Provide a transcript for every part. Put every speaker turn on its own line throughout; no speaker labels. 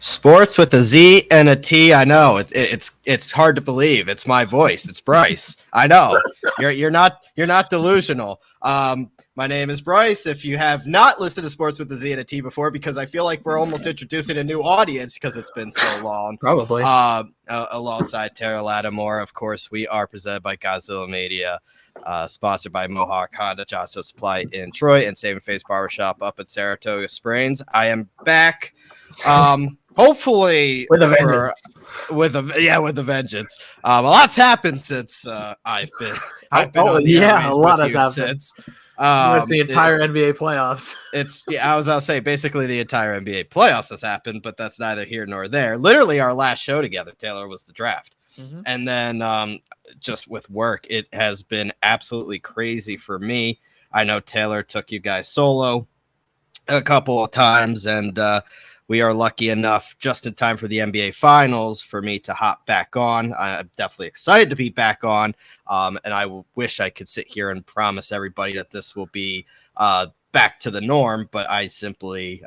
Sports with a Z and a T. I know it's hard to believe. It's my voice. It's Bryce. I know you're not delusional. My name is Bryce. If you have not listened to Sports with a Z and a T before, because I feel like we're almost introducing a new audience because it's been so long.
Probably.
Alongside Tara Lattimore, of course, we are presented by Godzilla Media, sponsored by Mohawk Honda, Johnson Supply in Troy, and Saving Face Barbershop up at Saratoga Springs. I am back. Hopefully
with a vengeance.
With a vengeance. A lot's happened since I've been on the
a lot has happened.
Since.
It's the entire NBA playoffs.
I was gonna say basically the entire NBA playoffs has happened, but that's neither here nor there. Literally, our last show together, Taylor, was the draft, and then just with work, it has been absolutely crazy for me. I know Taylor took you guys solo a couple of times, and we are lucky enough just in time for the NBA Finals for me to hop back on. I'm definitely excited to be back on, and I wish I could sit here and promise everybody that this will be back to the norm, but I simply,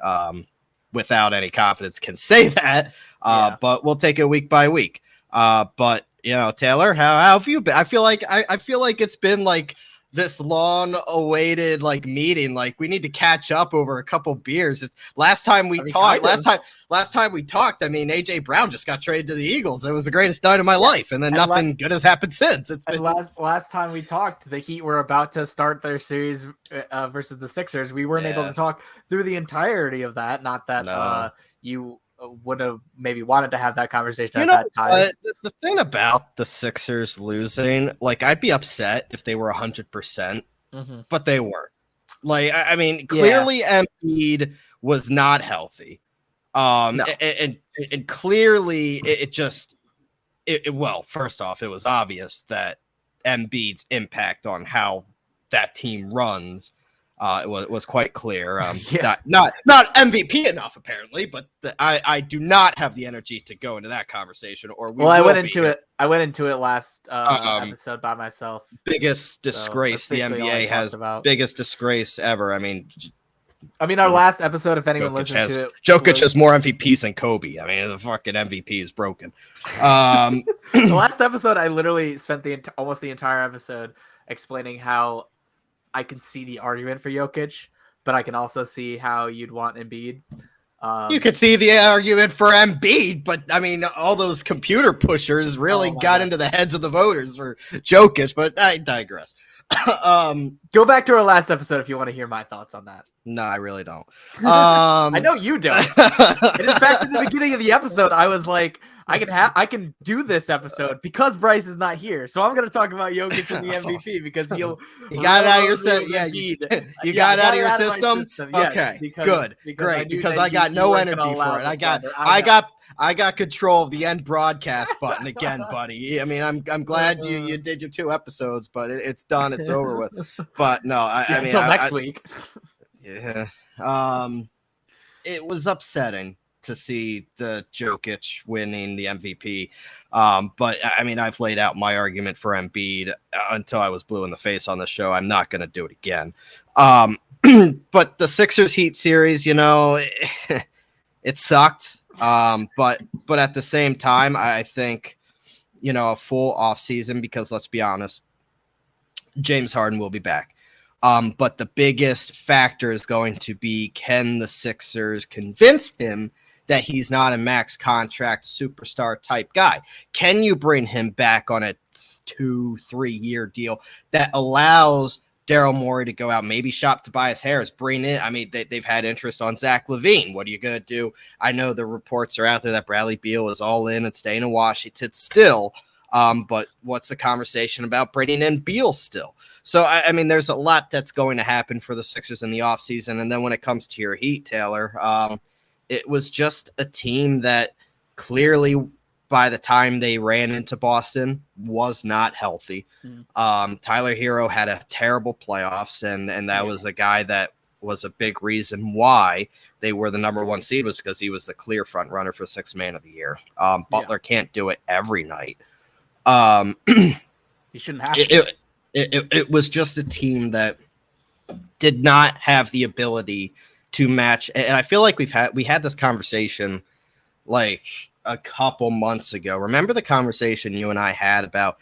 without any confidence, can say that. But we'll take it week by week. But Taylor, how have you been? I feel like it's been like this long-awaited meeting. Like we need to catch up over a couple beers. It's last time we talked. I mean, AJ Brown just got traded to the Eagles. It was the greatest night of my life, and then nothing good has happened since. It's been
last time we talked, the Heat were about to start their series versus the Sixers. We weren't able to talk through the entirety of that. Not that you would have maybe wanted to have that conversation at that time.
The thing about the Sixers losing, I'd be upset if they were 100%, but they weren't. I mean, clearly Embiid was not healthy. And clearly well, first off, it was obvious that Embiid's impact on how that team runs it was quite clear. Not MVP enough, apparently, but I do not have the energy to go into that conversation. I went
into it last episode by myself.
Biggest disgrace the NBA has. Biggest disgrace ever. I mean,
our last episode, if anyone listened to it,
Jokic has more MVPs than Kobe. I mean, the fucking MVP is broken.
The last episode, I literally spent almost the entire episode explaining how I can see the argument for Jokic, but I can also see how you'd want Embiid.
You could see the argument for Embiid, but I mean, all those computer pushers really got into the heads of the voters for Jokic, but I digress.
Go back to our last episode if you want to hear my thoughts on that.
No, I really don't.
I know you don't. And in fact, at the beginning of the episode, I was like, I can do this episode because Bryce is not here. So I'm going to talk about Jokic and the MVP because you got it out of your system.
You got it out of your system. Okay, good, great. Because I got no energy for it. I got control of the end broadcast button again, buddy. I mean, I'm glad you did your 2 episodes, but it's done. It's over with. But no, I mean,
until next week.
Yeah. It was upsetting to see the Jokic winning the MVP. But I mean, I've laid out my argument for Embiid until I was blue in the face on the show. I'm not going to do it again. But the Sixers Heat series, it sucked. But at the same time, I think, a full off season, because let's be honest, James Harden will be back. But the biggest factor is going to be, can the Sixers convince him that he's not a max contract superstar type guy? Can you bring him back on a 2-3 year deal that allows Daryl Morey to go out, maybe shop Tobias Harris, bring in? I mean, they've had interest on Zach LaVine. What are you going to do? I know the reports are out there that Bradley Beal is all in and staying in Washington still. But what's the conversation about bringing in Beal still? So, I mean, there's a lot that's going to happen for the Sixers in the offseason. And then when it comes to your Heat, Taylor, it was just a team that clearly, by the time they ran into Boston, was not healthy. Tyler Hero had a terrible playoffs, and that was a guy that was a big reason why they were the number 1 seed, was because he was the clear front runner for 6th man of the year. Butler can't do it every night.
You shouldn't have to.
It was just a team that did not have the ability to match. And I feel like we had this conversation like a couple months ago. Remember the conversation you and I had about,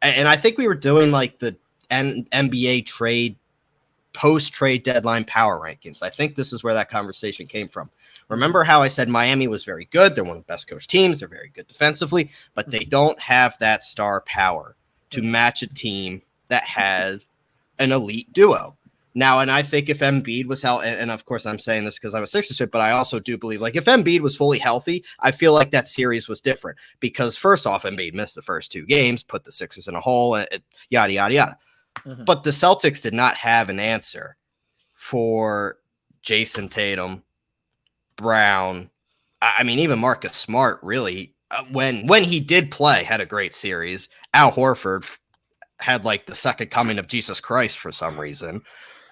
and I think we were doing like the NBA trade post-trade deadline power rankings. I think this is where that conversation came from. Remember how I said Miami was very good? They're one of the best coached teams. They're very good defensively, but they don't have that star power to match a team that had an elite duo. Now, and I think if Embiid was healthy, and of course I'm saying this because I'm a Sixers fan, but I also do believe, like, if Embiid was fully healthy, I feel like that series was different because first off, Embiid missed the first 2 games, put the Sixers in a hole, and yada, yada, yada. Mm-hmm. But the Celtics did not have an answer for Jason Tatum, Brown. I mean, even Marcus Smart really, when he did play, had a great series. Al Horford had like the second coming of Jesus Christ for some reason.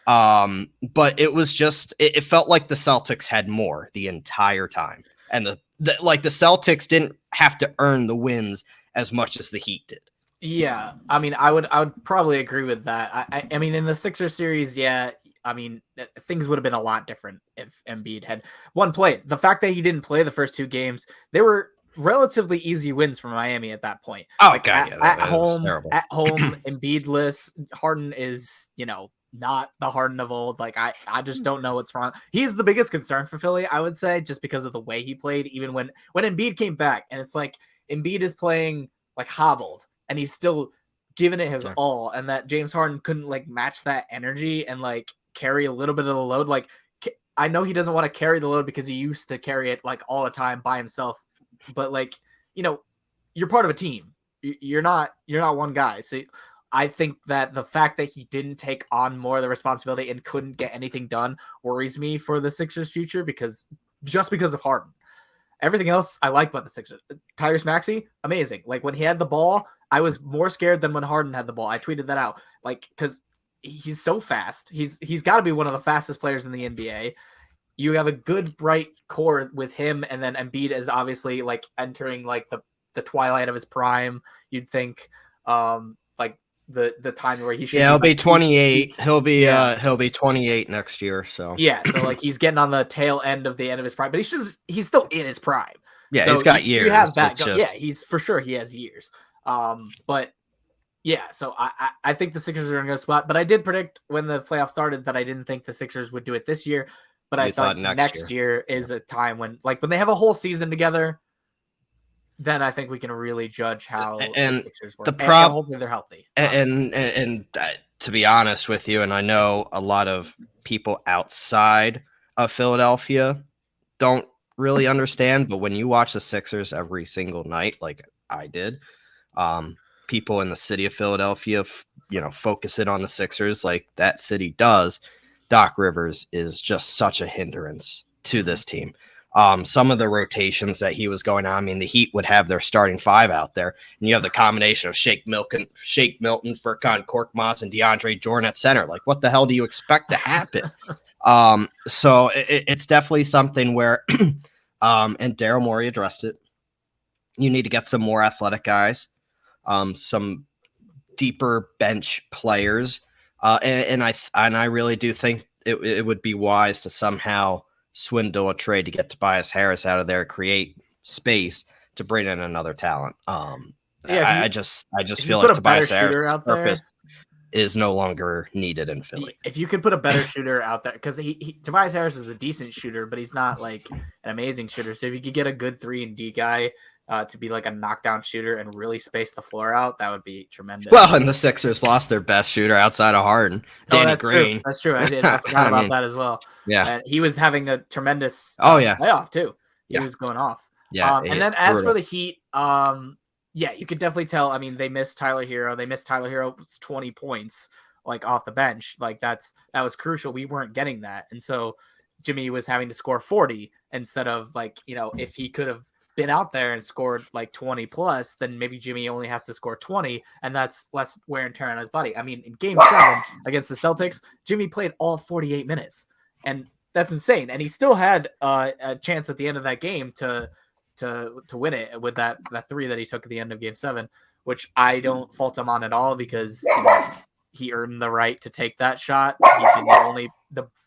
But it was just, it felt like the Celtics had more the entire time. And the Celtics didn't have to earn the wins as much as the Heat did.
Yeah, I mean, I would probably agree with that. I mean, in the Sixers series, yeah, I mean, things would have been a lot different if Embiid had one play. The fact that he didn't play the first 2 games, they were relatively easy wins for Miami at that point.
Oh, like God,
at home, Embiid-less, Harden is, not the Harden of old. Like, I just don't know what's wrong. He's the biggest concern for Philly, I would say, just because of the way he played, even when Embiid came back. And it's like Embiid is playing like hobbled, and he's still giving it his all. And that James Harden couldn't like match that energy and like carry a little bit of the load. Like, I know he doesn't want to carry the load because he used to carry it like all the time by himself. But like, you're part of a team. You're not one guy. So I think that the fact that he didn't take on more of the responsibility and couldn't get anything done worries me for the Sixers' future because of Harden. Everything else I like about the Sixers. Tyrese Maxey, amazing. Like when he had the ball, I was more scared than when Harden had the ball. I tweeted that out. Like, because he's so fast. He's got to be one of the fastest players in the NBA. You have a good, bright core with him, and then Embiid is obviously like entering like the twilight of his prime. You'd think, like the time where he should.
Yeah, he'll be 28. He'll be 28 next year. So
yeah, so like he's getting on the tail end of his prime, but he's still in his prime.
Yeah,
so
he's got years.
You have that. Yeah, he's for sure he has years. But yeah, so I think the Sixers are in a good spot. But I did predict when the playoffs started that I didn't think the Sixers would do it this year. But I thought next year is a time when they have a whole season together. Then I think we can really judge how the Sixers work. And hopefully they're healthy.
And to be honest with you, and I know a lot of people outside of Philadelphia don't really understand, but when you watch the Sixers every single night, like I did, people in the city of Philadelphia, focus in on the Sixers like that city does. Doc Rivers is just such a hindrance to this team. Some of the rotations that he was going on, I mean, the Heat would have their starting 5 out there, and you have the combination of Shake Milton, Furkan Korkmaz, and DeAndre Jordan at center. Like, what the hell do you expect to happen? So it's definitely something where, and Daryl Morey addressed it. You need to get some more athletic guys, some deeper bench players. And I really do think it would be wise to somehow swindle a trade to get Tobias Harris out of there, create space to bring in another talent. I just feel like Tobias Harris' purpose is no longer needed in Philly.
If you could put a better shooter out there, because Tobias Harris is a decent shooter, but he's not like an amazing shooter. So if you could get a good 3-and-D guy to be like a knockdown shooter and really space the floor out, that would be tremendous.
Well, and the Sixers lost their best shooter outside of Harden, Danny Green.
True. That's true. I forgot about that as well.
Yeah,
he was having a tremendous playoff too. He was going off.
Yeah,
and then as for the Heat, yeah, you could definitely tell. I mean, they missed Tyler Hero. They missed Tyler Hero's 20 points like off the bench. Like that was crucial. We weren't getting that, and so Jimmy was having to score 40 instead of like if he could have been out there and scored like 20 plus, then maybe Jimmy only has to score 20, and that's less wear and tear on his body. I mean, in Game 7 against the Celtics, Jimmy played all 48 minutes, and that's insane. And he still had a chance at the end of that game to win it with that 3 that he took at the end of Game 7, which I don't fault him on at all because he earned the right to take that shot. He didn't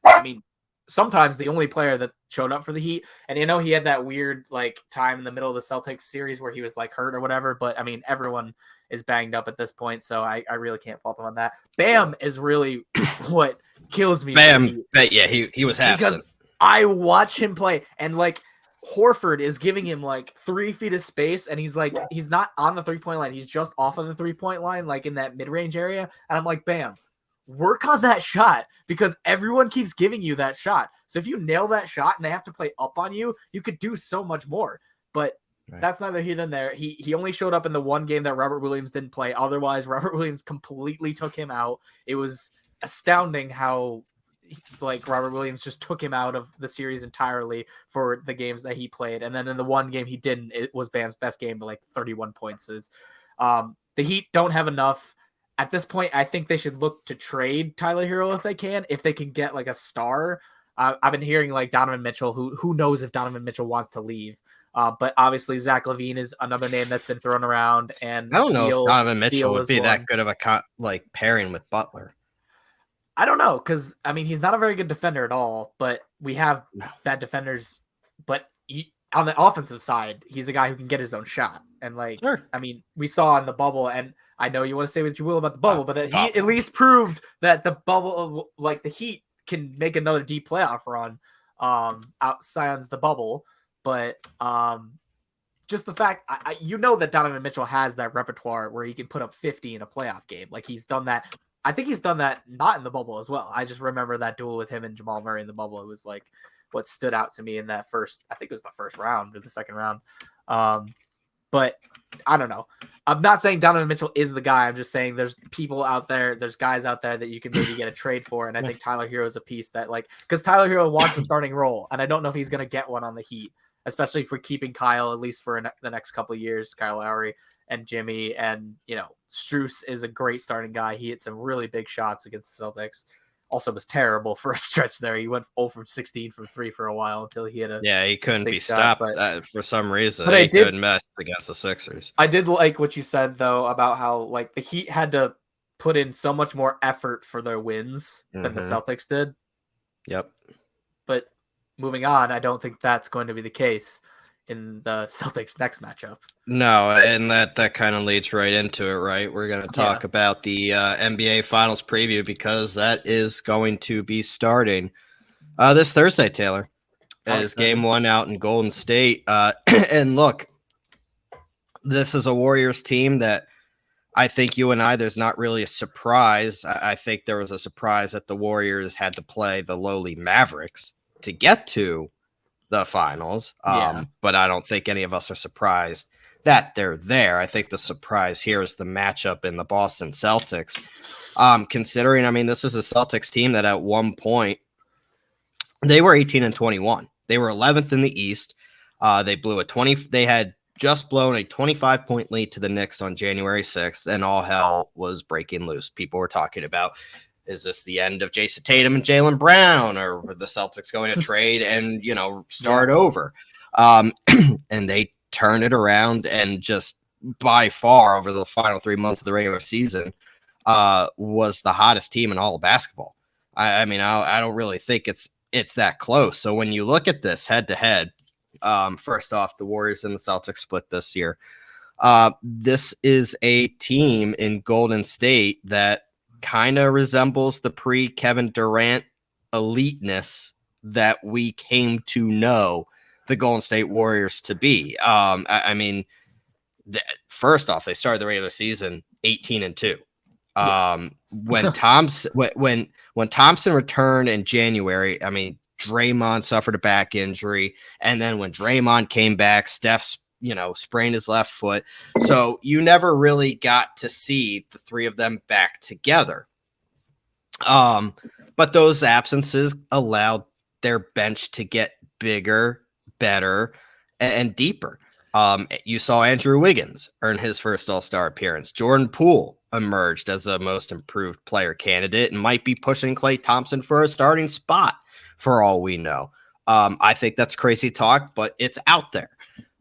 I mean, sometimes the only player that showed up for the Heat. And he had that weird like time in the middle of the Celtics series where he was like hurt or whatever. But I mean, everyone is banged up at this point, so I really can't fault him on that. Bam is really what kills me.
Bam, yeah, he was absent.
Because I watch him play, and like Horford is giving him like 3 feet of space, and he's not on the 3-point line. He's just off of the 3-point line, like in that mid-range area. And I'm like, Bam, work on that shot, because everyone keeps giving you that shot. So if you nail that shot and they have to play up on you, you could do so much more. But that's neither here nor there. He only showed up in the one game that Robert Williams didn't play. Otherwise, Robert Williams completely took him out. It was astounding how like Robert Williams just took him out of the series entirely for the games that he played. And then in the one game he didn't, it was Bam's best game, like 31 points. The Heat don't have enough. At this point, I think they should look to trade Tyler Hero if they can get like a star. I've been hearing like Donovan Mitchell, who knows if Donovan Mitchell wants to leave. But obviously Zach LaVine is another name that's been thrown around. And
I don't know if Donovan Mitchell would be that good of a like pairing with Butler.
I don't know, because I mean he's not a very good defender at all. But we have bad defenders. But on the offensive side, he's a guy who can get his own shot. And like, I mean, we saw in the bubble, and I know you want to say what you will about the bubble, but he at least proved that the bubble, like the Heat, can make another deep playoff run. Outside the bubble. But just the fact, that Donovan Mitchell has that repertoire where he can put up 50 in a playoff game. Like he's done that. I think he's done that not in the bubble as well. I just remember that duel with him and Jamal Murray in the bubble. It was like what stood out to me in that I think it was the first round or the second round. But I don't know. I'm not saying Donovan Mitchell is the guy. I'm just saying there's people out there, there's guys out there that you can maybe get a trade for. And I think Tyler Hero is a piece that because Tyler Hero wants a starting role, and I don't know if he's going to get one on the Heat, especially for keeping Kyle, at least for the next couple of years, Kyle Lowry and Jimmy. And, Strus is a great starting guy. He hit some really big shots against the Celtics. Also was terrible for a stretch there. He went 0 from 16 from 3 for a while until he hit
he couldn't be stopped for some reason.
But
he couldn't mess against the Sixers.
I did like what you said, though, about how like the Heat had to put in so much more effort for their wins than the Celtics did.
Yep.
But moving on, I don't think that's going to be the case in the Celtics next matchup.
No, and that kind of leads right into it, right? We're going to talk about the NBA Finals preview, because that is going to be starting this Thursday, Taylor, as Game 1 out in Golden State. And look, this is a Warriors team that I think you and I, there's not really a surprise. I think there was a surprise that the Warriors had to play the lowly Mavericks to get to the finals. But I don't think any of us are surprised that they're there. I think the surprise here is the matchup in the Boston Celtics. Considering, I mean, this is a Celtics team that at one point they were 18-21. They were 11th in the East. They had just blown a 25-point lead to the Knicks on January 6th, and all hell was breaking loose. People were talking about, is this the end of Jason Tatum and Jaylen Brown, or were the Celtics going to trade and, start over? And they turned it around, and just by far over the final 3 months of the regular season was the hottest team in all of basketball. I mean, I don't really think it's that close. So when you look at this head to head, first off, the Warriors and the Celtics split this year. This is a team in Golden State that kind of resembles the pre-Kevin Durant eliteness that we came to know the Golden State Warriors to be. I mean, first off, they started the regular season 18-2. When Thompson returned in January, I mean, Draymond suffered a back injury, and then when Draymond came back, Steph sprained his left foot. So you never really got to see the three of them back together. But those absences allowed their bench to get bigger, better, and deeper. You saw Andrew Wiggins earn his first All-Star appearance. Jordan Poole emerged as a most improved player candidate and might be pushing Klay Thompson for a starting spot for all we know. I think that's crazy talk, but it's out there.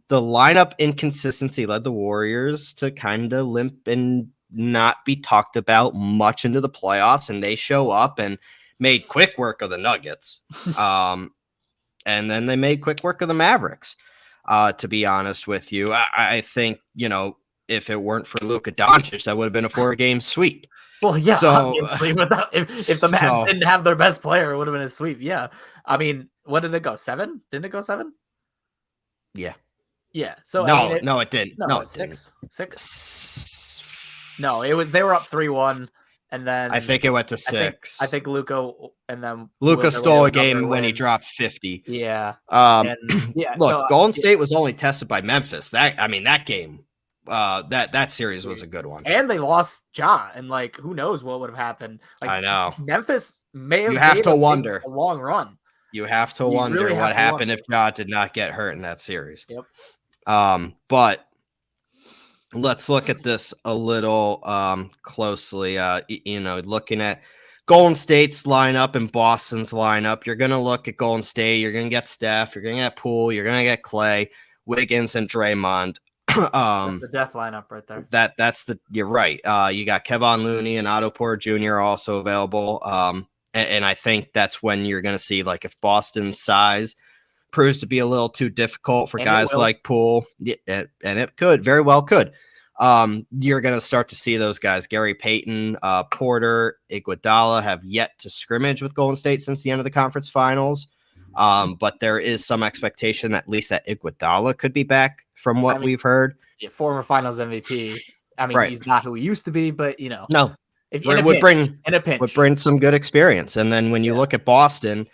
The lineup inconsistency led the Warriors to kind of limp and not be talked about much into the playoffs, and they show up and made quick work of the Nuggets. And then they made quick work of the Mavericks. To be honest with you, I think, if it weren't for Luka Doncic, that would have been a 4-game sweep.
Well, yeah, obviously, without if the Mavs didn't have their best player, it would have been a sweep. Yeah, I mean, what did it go? 7? Didn't it go 7?
Yeah.
Yeah. So
no, it didn't. No, it
6. 6. No, it was. They were up 3-1, and then
I think it went to 6.
I think Luka and then
Luka stole a game when he dropped 50.
Yeah.
Look, so, Golden State was only tested by Memphis. That game. That series was a good one,
and they lost Ja, and who knows what would have happened.
I know
Memphis may have.
You have to wonder
a long run.
You have to wonder really what happened if Ja did not get hurt in that series.
Yep.
But let's look at this a little closely. Looking at Golden State's lineup and Boston's lineup, you're going to look at Golden State. You're going to get Steph. You're going to get Poole. You're going to get Clay, Wiggins, and Draymond.
That's the death lineup right there.
You're right. You got Kevon Looney and Otto Porter Jr. also available. And I think that's when you're going to see, if Boston's size proves to be a little too difficult for guys like Poole, and it very well could. You're going to start to see those guys, Gary Payton, Porter, Iguodala, have yet to scrimmage with Golden State since the end of the conference finals. But there is some expectation that at least that Iguodala could be back from what we've heard.
Yeah, former Finals MVP. I mean, He's not who he used to be, but
no,
if
it would bring some good experience. And then when you look at Boston,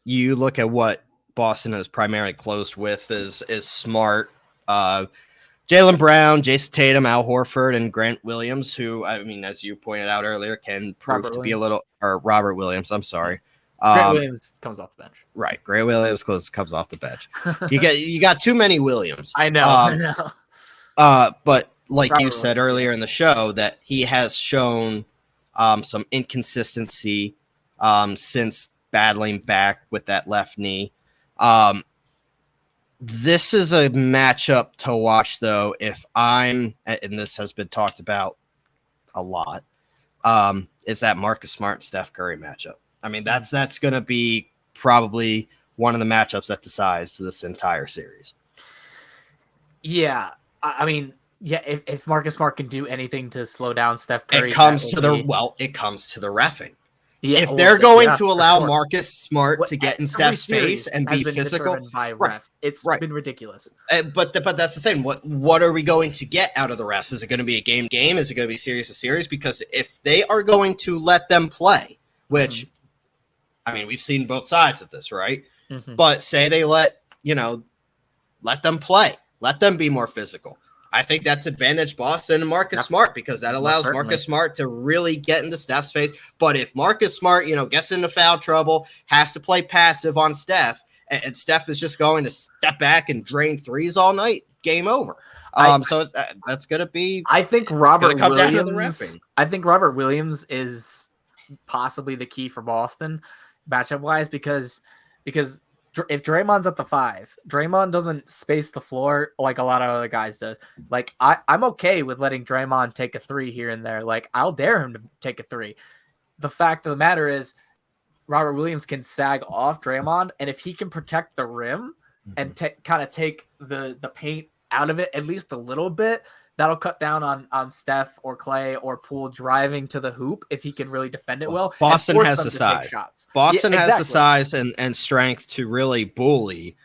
you look at what Boston has primarily closed with is Smart, Jaylen Brown, Jason Tatum, Al Horford, and Grant Williams, who, as you pointed out earlier, can prove to be Robert Williams. I'm sorry.
Grant Williams comes off the bench.
Right. Grant Williams comes off the bench. You got too many Williams.
I know.
But
Robert
you said earlier in the show that he has shown some inconsistency since battling back with that left knee. This is a matchup to watch, though, and this has been talked about a lot, is that Marcus Smart and Steph Curry matchup. That's going to be probably one of the matchups that decides this entire series.
Yeah. If Marcus Smart can do anything to slow down Steph Curry,
it comes to the reffing. Yeah, if they're going to allow Marcus Smart to get in Steph's face and be physical,
by refs, it's been ridiculous.
But that's the thing. What are we going to get out of the refs? Is it going to be a game? Is it going to be series to series? Because if they are going to let them play, which we've seen both sides of this, right? Mm-hmm. But say they let them play, let them be more physical. I think that's advantage Boston and Marcus Smart, because that allows Marcus Smart to really get into Steph's face. But if Marcus Smart, gets into foul trouble, has to play passive on Steph, and Steph is just going to step back and drain threes all night, game over. So that's going to be.
I think Robert Williams. I think Robert Williams is possibly the key for Boston, matchup wise, because if Draymond's at the 5, Draymond doesn't space the floor like a lot of other guys does. I'm okay with letting Draymond take a 3 here and there. I'll dare him to take a 3. The fact of the matter is Robert Williams can sag off Draymond, and if he can protect the rim and kind of take the paint out of it at least a little bit, that'll cut down on Steph or Clay or Poole driving to the hoop if he can really defend it well.
Boston has the size. Boston has the size and strength to really bully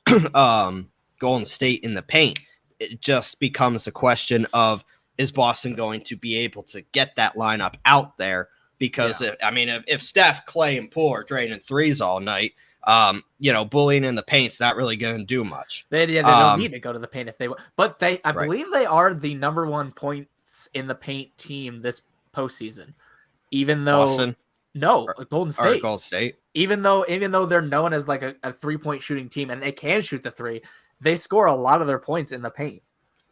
Golden State in the paint. It just becomes the question of, is Boston going to be able to get that lineup out there? Because if Steph, Clay, and Poole are draining threes all night, bullying in the paint's not really going to do much.
They don't need to go to the paint if they want. But I believe they are the number 1 points in the paint team this postseason. Even though
Boston?
No, Golden State.
Golden State.
Even though they're known as a 3-point shooting team and they can shoot the 3, they score a lot of their points in the paint.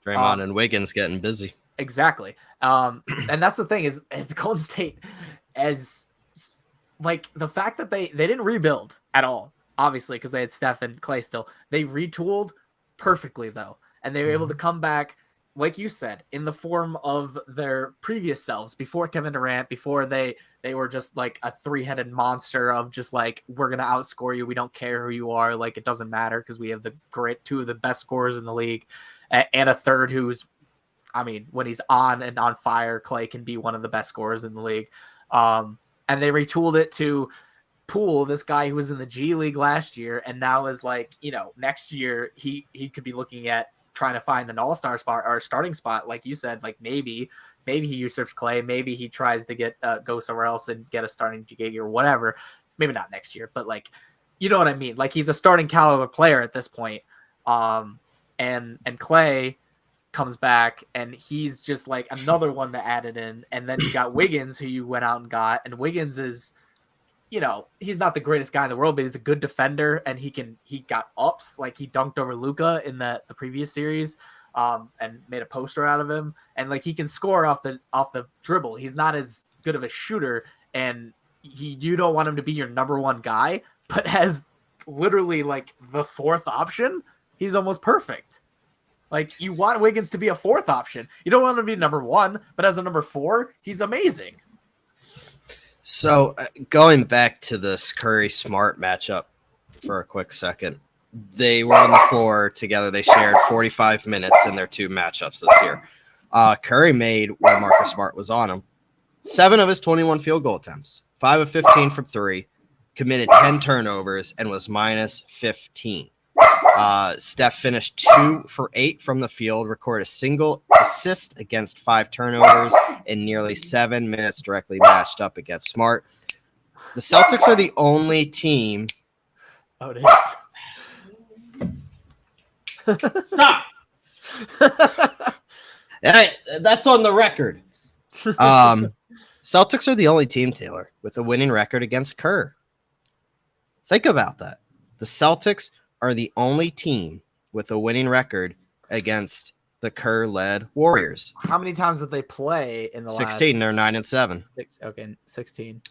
Draymond and Wiggins getting busy.
Exactly. And that's the thing is Golden State as the fact that they didn't rebuild at all, obviously, because they had Steph and Clay still. They retooled perfectly, though, and they were able to come back like you said, in the form of their previous selves before Kevin Durant, before they were just like a three-headed monster of just like, we're going to outscore you. We don't care who you are. Like, it doesn't matter because we have two of the best scorers in the league and a third who's, I mean, when he's on and on fire, Clay can be one of the best scorers in the league. And they retooled it to Poole, this guy who was in the G League last year and now is like, next year he could be looking at trying to find an all-star spot or a starting spot. Like you said, like maybe he usurps Clay. Maybe he tries to get go somewhere else and get a starting gig or whatever. Maybe not next year, but like, you know what I mean? Like he's a starting caliber player at this point. And Clay comes back and he's just like another one that added in. And then you got Wiggins, who you went out and got, and Wiggins is, he's not the greatest guy in the world, but he's a good defender and he got ups. Like he dunked over Luka in the previous series and made a poster out of him. And like, he can score off the dribble. He's not as good of a shooter and you don't want him to be your number one guy, but as literally like the fourth option, he's almost perfect. Like you want Wiggins to be a fourth option. You don't want him to be number one, but as a number 4, he's amazing.
So going back to this Curry-Smart matchup for a quick second, they were on the floor together. They shared 45 minutes in their 2 matchups this year. Curry made when Marcus Smart was on him 7 of his 21 field goal attempts, 5 of 15 from 3, committed 10 turnovers, and was minus 15. Steph finished 2 for 8 from the field, recorded a single assist against 5 turnovers in nearly 7 minutes directly matched up against Smart. The Celtics are the only team.
Oh, it is.
Stop. That's on the record. Celtics are the only team, Taylor, with a winning record against Kerr. Think about that. The Celtics are the only team with a winning record against the Kerr-led Warriors.
How many times did they play in the
16? They're 9-7.
16.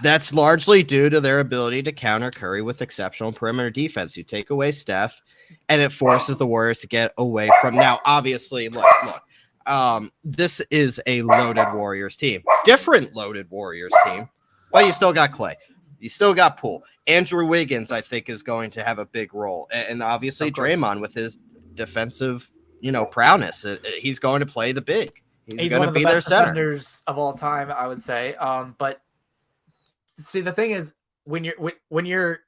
That's largely due to their ability to counter Curry with exceptional perimeter defense. You take away Steph, and it forces the Warriors to get away from. Now, obviously, look. This is a loaded Warriors team, different loaded Warriors team, but you still got Clay. You still got Poole. Andrew Wiggins, I think, is going to have a big role. And obviously Draymond with his defensive, prowess. He's going to play the big. He's going to be their center.
Defenders of all time, I would say. But see, the thing is, when you're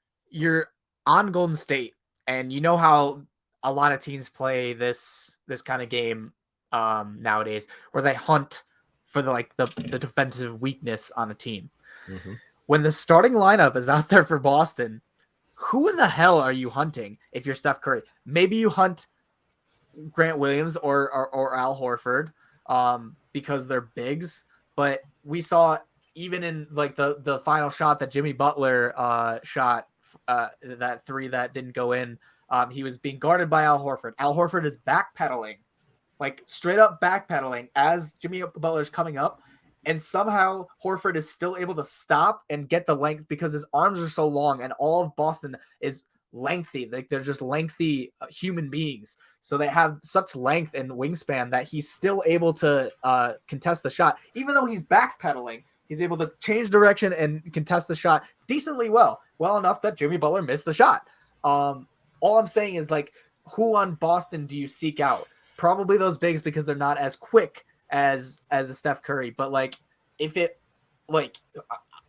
on Golden State, and you know how a lot of teams play this kind of game nowadays, where they hunt for the defensive weakness on a team. Mm-hmm. When the starting lineup is out there for Boston, who in the hell are you hunting if you're Steph Curry? Maybe you hunt Grant Williams or Al Horford because they're bigs. But we saw even in like the final shot that Jimmy Butler shot, that 3 that didn't go in, he was being guarded by Al Horford. Al Horford is backpedaling, like straight up backpedaling as Jimmy Butler's coming up. And somehow Horford is still able to stop and get the length because his arms are so long, and all of Boston is lengthy. Like they're just lengthy human beings. So they have such length and wingspan that he's still able to contest the shot. Even though he's backpedaling, he's able to change direction and contest the shot decently well enough that Jimmy Butler missed the shot. All I'm saying is, like, who on Boston do you seek out? Probably those bigs because they're not as quick as a Steph Curry, but like if it like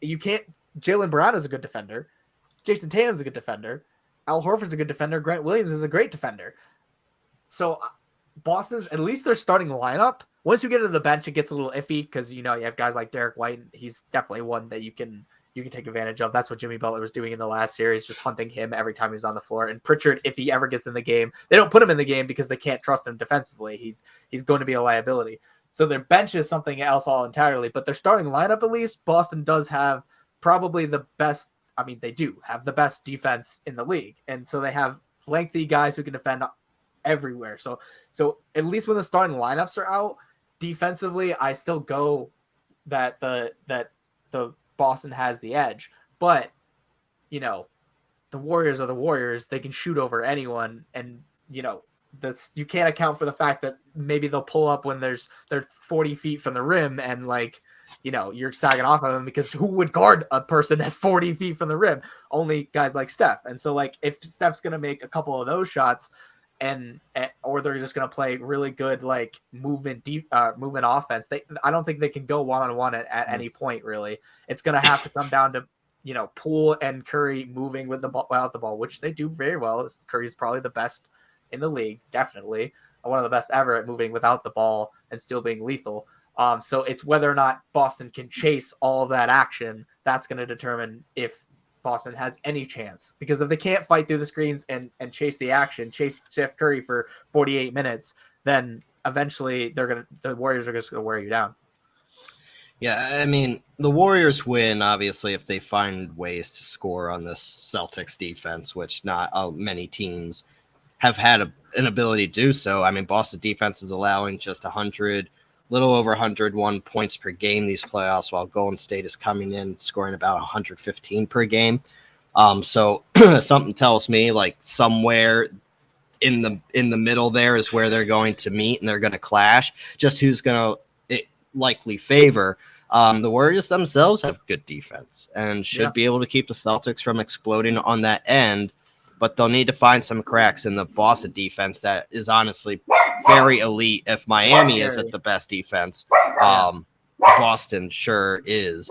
you can't. Jaylen Brown is a good defender. Jason Tatum is a good defender. Al Horford's a good defender. Grant Williams is a great defender. So Boston's, at least their starting lineup. Once you get to the bench, it gets a little iffy because you have guys like Derek White. He's definitely one that you can take advantage of. That's what Jimmy Butler was doing in the last series, just hunting him every time he's on the floor. And Pritchard, if he ever gets in the game, they don't put him in the game because they can't trust him defensively. He's going to be a liability. So their bench is something else all entirely. But their starting lineup, at least, Boston does have probably the best. I mean, they do have the best defense in the league. And so they have lengthy guys who can defend everywhere. So at least when the starting lineups are out, defensively, I still go that the Boston has the edge. But, the Warriors are the Warriors. They can shoot over anyone. And, you can't account for the fact that maybe they'll pull up when they're 40 feet from the rim and like, you're sagging off of them, because who would guard a person at 40 feet from the rim? Only guys like Steph. And so like if Steph's going to make a couple of those shots or they're just going to play really good, like movement offense, I don't think they can go one-on-one at any point, really. It's going to have to come down to, Poole and Curry moving with the ball, without the ball, which they do very well. Curry's probably the best in the league, definitely one of the best ever at moving without the ball and still being lethal. So it's whether or not Boston can chase all of that action. That's going to determine if Boston has any chance, because if they can't fight through the screens and chase the action, chase Steph Curry for 48 minutes, then eventually the Warriors are just going to wear you down.
Yeah, I mean, the Warriors win, obviously, if they find ways to score on this Celtics defense, which not many teams have had an ability to do so. I mean, Boston defense is allowing just little over 101 points per game these playoffs, while Golden State is coming in scoring about 115 per game. So something tells me like somewhere in the middle there is where they're going to meet and they're going to clash. Just who's going to likely favor. The Warriors themselves have good defense and should be able to keep the Celtics from exploding on that end, but they'll need to find some cracks in the Boston defense that is honestly very elite. If Miami isn't the best defense, Boston sure is.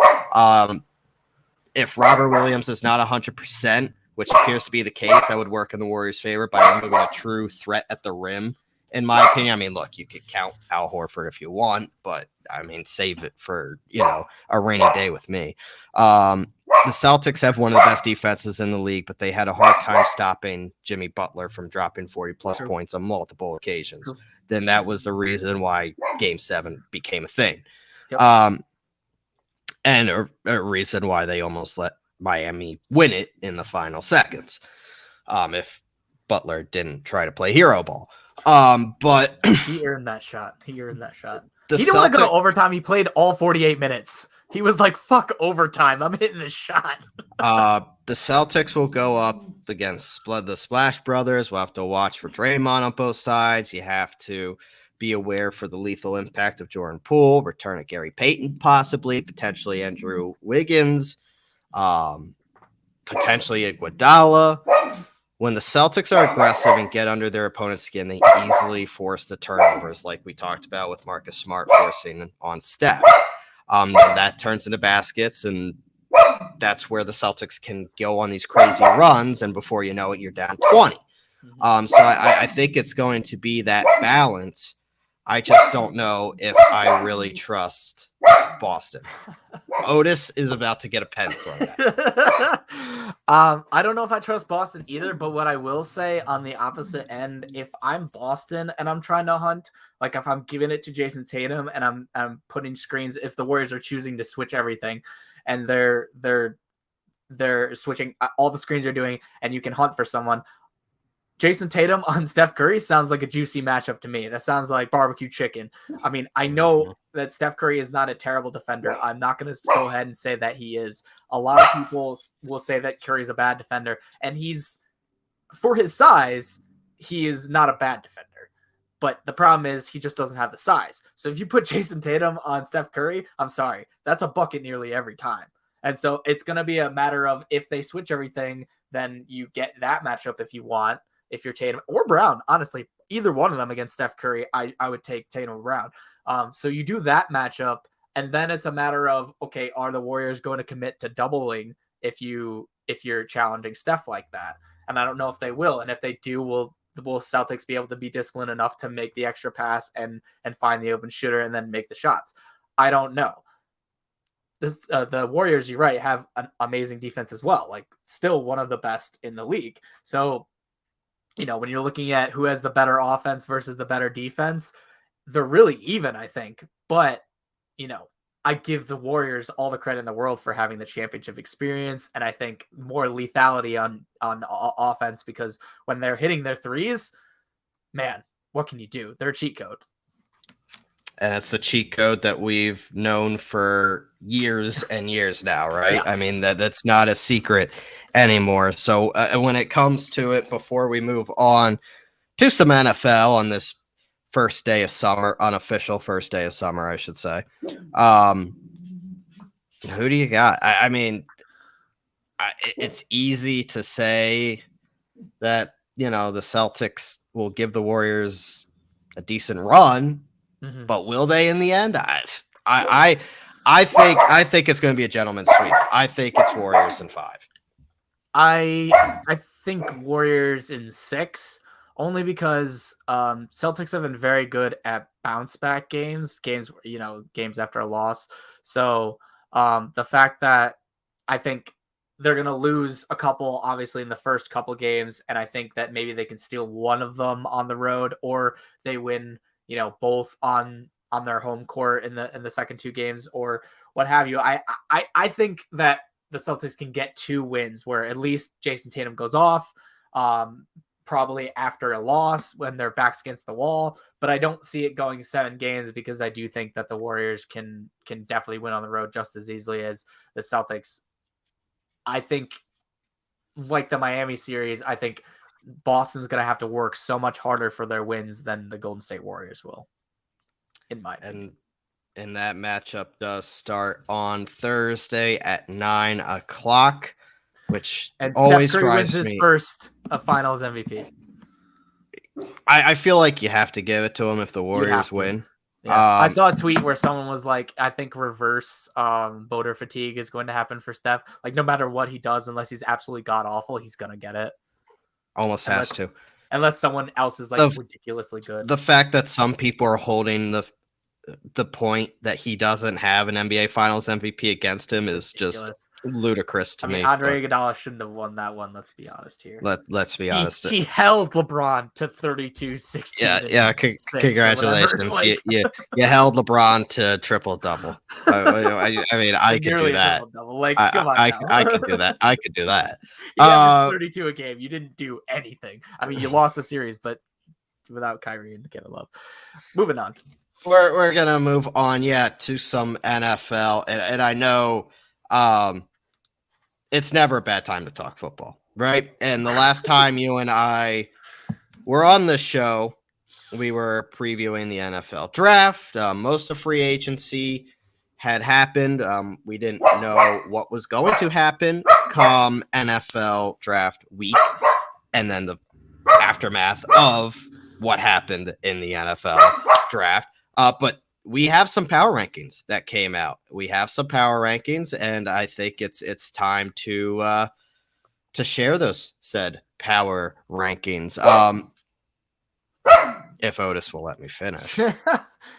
If Robert Williams is not 100%, which appears to be the case, that would work in the Warriors' favor by removing a true threat at the rim, in my opinion. I mean, look, you could count Al Horford if you want, but I mean, save it for, a rainy day with me. The Celtics have one of the best defenses in the league, but they had a hard time stopping Jimmy Butler from dropping 40-plus points on multiple occasions. Then that was the reason why Game 7 became a thing. Yep. And a reason why they almost let Miami win it in the final seconds. If Butler didn't try to play hero ball. But
he earned that shot. He didn't want to go to overtime. He played all 48 minutes. He was like, fuck overtime. I'm hitting this shot.
The Celtics will go up against the Splash Brothers. We'll have to watch for Draymond on both sides. You have to be aware for the lethal impact of Jordan Poole, return of Gary Payton, potentially Andrew Wiggins, potentially Iguodala. When the Celtics are aggressive and get under their opponent's skin, they easily force the turnovers, like we talked about with Marcus Smart forcing on Steph. That turns into baskets, and that's where the Celtics can go on these crazy runs, and before you know it, you're down 20. So I think it's going to be that balance. I just don't know if I really trust Boston. Otis is about to get a pen thrown at.
I don't know if I trust Boston either, but what I will say on the opposite end, if I'm Boston and I'm trying to hunt, like if I'm giving it to Jason Tatum and I'm putting screens, if the Warriors are choosing to switch everything and they're switching all the screens they're doing and you can hunt for someone, Jason Tatum on Steph Curry sounds like a juicy matchup to me. That sounds like barbecue chicken. I mean, I know that Steph Curry is not a terrible defender. I'm not going to go ahead and say that he is. A lot of people will say that Curry's a bad defender, and for his size, he is not a bad defender. But the problem is he just doesn't have the size. So if you put Jason Tatum on Steph Curry, I'm sorry, that's a bucket nearly every time. And so it's going to be a matter of if they switch everything, then you get that matchup if you want. If you're Tatum or Brown, honestly, either one of them against Steph Curry, I would take Tatum or Brown. So you do that matchup, and then it's a matter of, okay, are the Warriors going to commit to doubling if you're challenging Steph like that? And I don't know if they will. And if they do, will Celtics be able to be disciplined enough to make the extra pass and find the open shooter and then make the shots? I don't know. The Warriors, you're right, have an amazing defense as well. Like, still one of the best in the league. So, when you're looking at who has the better offense versus the better defense, they're really even, I think. But, I give the Warriors all the credit in the world for having the championship experience. And I think more lethality on offense, because when they're hitting their threes, man, what can you do? They're a cheat code.
And it's the cheat code that we've known for years and years now, right? Yeah. I mean, that's not a secret anymore. So when it comes to it, before we move on to some NFL on this first day of summer, unofficial first day of summer, I should say. Who do you got? I mean, it's easy to say that, the Celtics will give the Warriors a decent run, but will they in the end? I think it's going to be a gentleman's sweep. I think it's Warriors in 5.
I think Warriors in 6, only because Celtics have been very good at bounce back games after a loss. So the fact that I think they're going to lose a couple, obviously, in the first couple games, and I think that maybe they can steal one of them on the road, or they win, both on their home court in the second 2 games, or what have you. I think that the Celtics can get 2 wins where at least Jason Tatum goes off, probably after a loss when their back's against the wall. But I don't see it going 7 games because I do think that the Warriors can definitely win on the road just as easily as the Celtics. I think, like the Miami series, I think Boston's going to have to work so much harder for their wins than the Golden State Warriors will, in my opinion.
And that matchup does start on Thursday at 9:00, which always
Steph Curry
drives
wins
me.
His first Finals MVP.
I feel like you have to give it to him if the Warriors win.
Yeah. I saw a tweet where someone was like, I think reverse voter fatigue is going to happen for Steph. Like, no matter what he does, unless he's absolutely god awful, he's going to get it.
Almost has to.
Unless someone else is like ridiculously good.
The fact that some people are holding the point that he doesn't have an NBA Finals MVP against him is just ludicrous to me.
Andre Iguodala shouldn't have won that one. Let's be honest here.
Let's be honest.
He held LeBron to 32-16.
Yeah. Congratulations. You held LeBron to triple double. I mean, I could do that.
Like, come on,
I could do that. I could do that.
You had 32 a game. You didn't do anything. I mean, you lost the series, but without Kyrie and Kevin Love. Moving on.
We're gonna move on, to some NFL, and I know it's never a bad time to talk football, right? And the last time you and I were on the show, we were previewing the NFL draft. Most of free agency had happened. We didn't know what was going to happen come NFL draft week, and then the aftermath of what happened in the NFL draft. But we have some power rankings that came out. And I think it's time to share those said power rankings. If Otis will let me finish.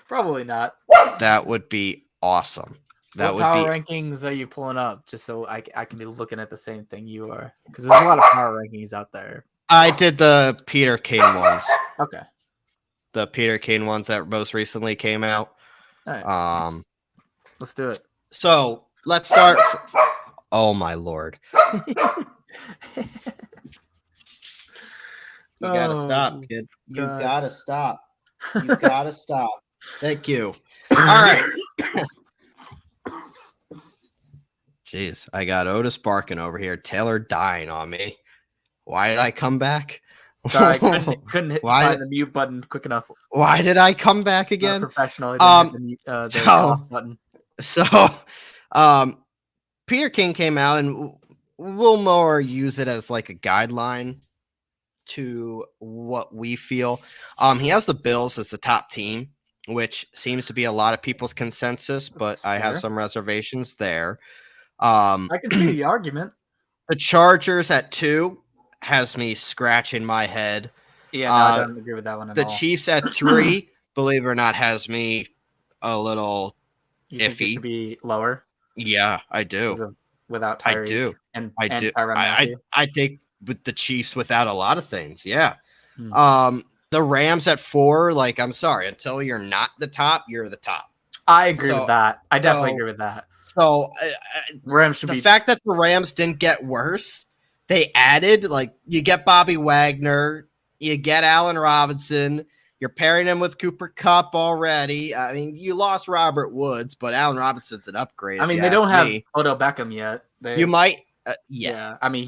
Probably not.
That would be awesome.
What power rankings are you pulling up? Just so I can be looking at the same thing you are, because there's a lot of power rankings out there.
I did the Peter King ones.
Okay.
The Peter King ones that most recently came out.
All right. Let's do it.
So let's start. Oh my Lord. You gotta stop, kid. You gotta stop. You gotta stop. Thank you. All right. Jeez, I got Otis barking over here. Taylor dying on me. Why did I come back?
Sorry, I couldn't find the mute button quick enough.
Why did I come back again?
Professional. The button.
So, Peter King came out, and we'll more use it as like a guideline to what we feel. He has the Bills as the top team, which seems to be a lot of people's consensus, but I have some reservations there.
I can see the argument.
The Chargers at 2 has me scratching my head.
Yeah, no, I don't agree with that one at all.
The Chiefs at 3, believe it or not, has me a little
iffy. Think it should be lower?
Yeah, I do.
Without Tyreek.
I do.
And
I think with the Chiefs without a lot of things. Yeah. The Rams at 4, like, I'm sorry, until you're not the top, you're the top.
I agree with that. I definitely agree with that.
So
Rams should
the fact that the Rams didn't get worse. They added, like, you get Bobby Wagner, you get Allen Robinson, you're pairing him with Cooper Kupp already. I mean, you lost Robert Woods, but Allen Robinson's an upgrade.
I mean, they don't have Odell Beckham yet.
You might,
yeah. I mean,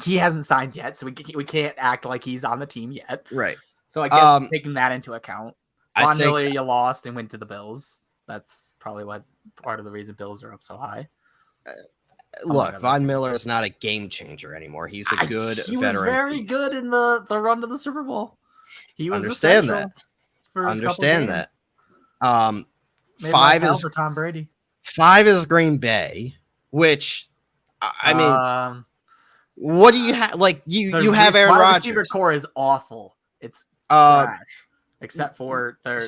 he hasn't signed yet, so we can't act like he's on the team yet.
Right.
So I guess taking that into account, Von
think
Miller, you lost and went to the Bills. That's probably what part of the reason Bills are up so high.
Look, Von Miller is not a game changer anymore. He's a good
he
veteran.
Was very
piece.
good in the run to the Super Bowl. He was
Understand
essential
that.
for
Understand that.
Maybe
5
like
is
for Tom Brady.
5 is Green Bay, which I mean, what do you have? Like you have Aaron Rodgers.
Receiver core is awful. It's trash, except for their.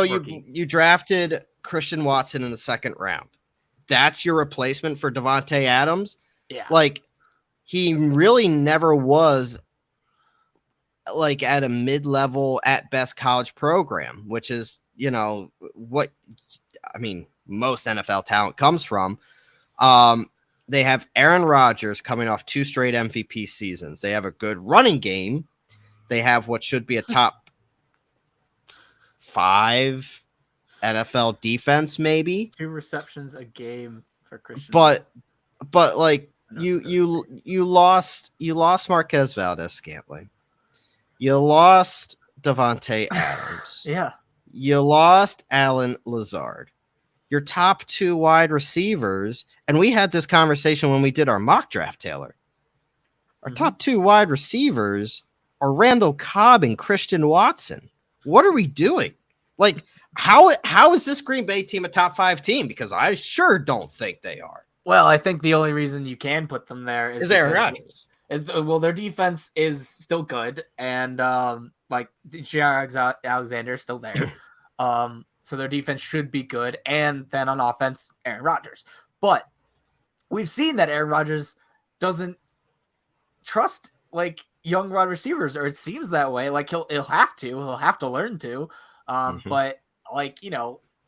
You drafted Christian Watson in the second round. That's your replacement for Devontae Adams.
Yeah,
like he really never was like at a mid-level at best college program, which is what I mean. Most NFL talent comes from. They have Aaron Rodgers coming off 2 straight MVP seasons. They have a good running game. They have what should be a top 5 NFL defense, maybe
2 receptions a game for Christian.
But like you lost Marquez Valdez-Scantling. You lost Devontae Adams.
Yeah.
You lost Allen Lazard. Your top 2 wide receivers, and we had this conversation when we did our mock draft, Taylor. Our top 2 wide receivers are Randall Cobb and Christian Watson. What are we doing? Like, how is this Green Bay team a top 5 team? Because I sure don't think they are.
Well, I think the only reason you can put them there is
Aaron Rodgers.
Their defense is still good, and like Jair Alexander is still there. So their defense should be good, and then on offense, Aaron Rodgers. But we've seen that Aaron Rodgers doesn't trust like young wide receivers, or it seems that way. Like he'll have to learn to. But like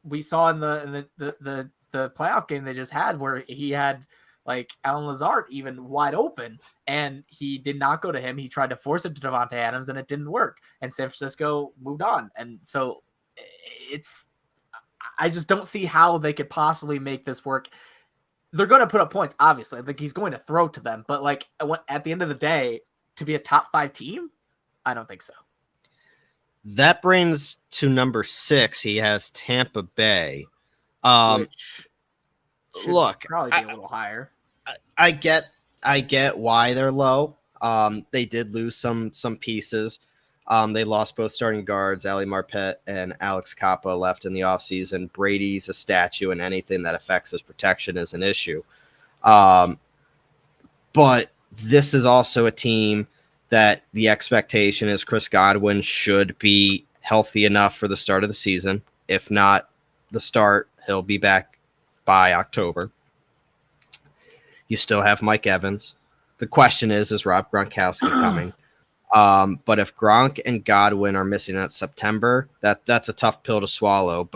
we saw in the playoff game they just had where he had like Allen Lazard even wide open, and he did not go to him. He tried to force it to Devontae Adams, and it didn't work. And San Francisco moved on, and so I just don't see how they could possibly make this work. They're going to put up points, obviously. Like he's going to throw to them, but like at the end of the day, to be a top 5 team, I don't think so.
That brings to number 6. He has Tampa Bay.
Which
look,
probably be a little higher.
I get why they're low. They did lose some pieces. They lost both starting guards, Ali Marpet and Alex Capa left in the offseason. Brady's a statue, and anything that affects his protection is an issue. But this is also a team that the expectation is Chris Godwin should be healthy enough for the start of the season. If not the start, he'll be back by October. You still have Mike Evans. The question is Rob Gronkowski coming? But if Gronk and Godwin are missing at September, that's a tough pill to swallow.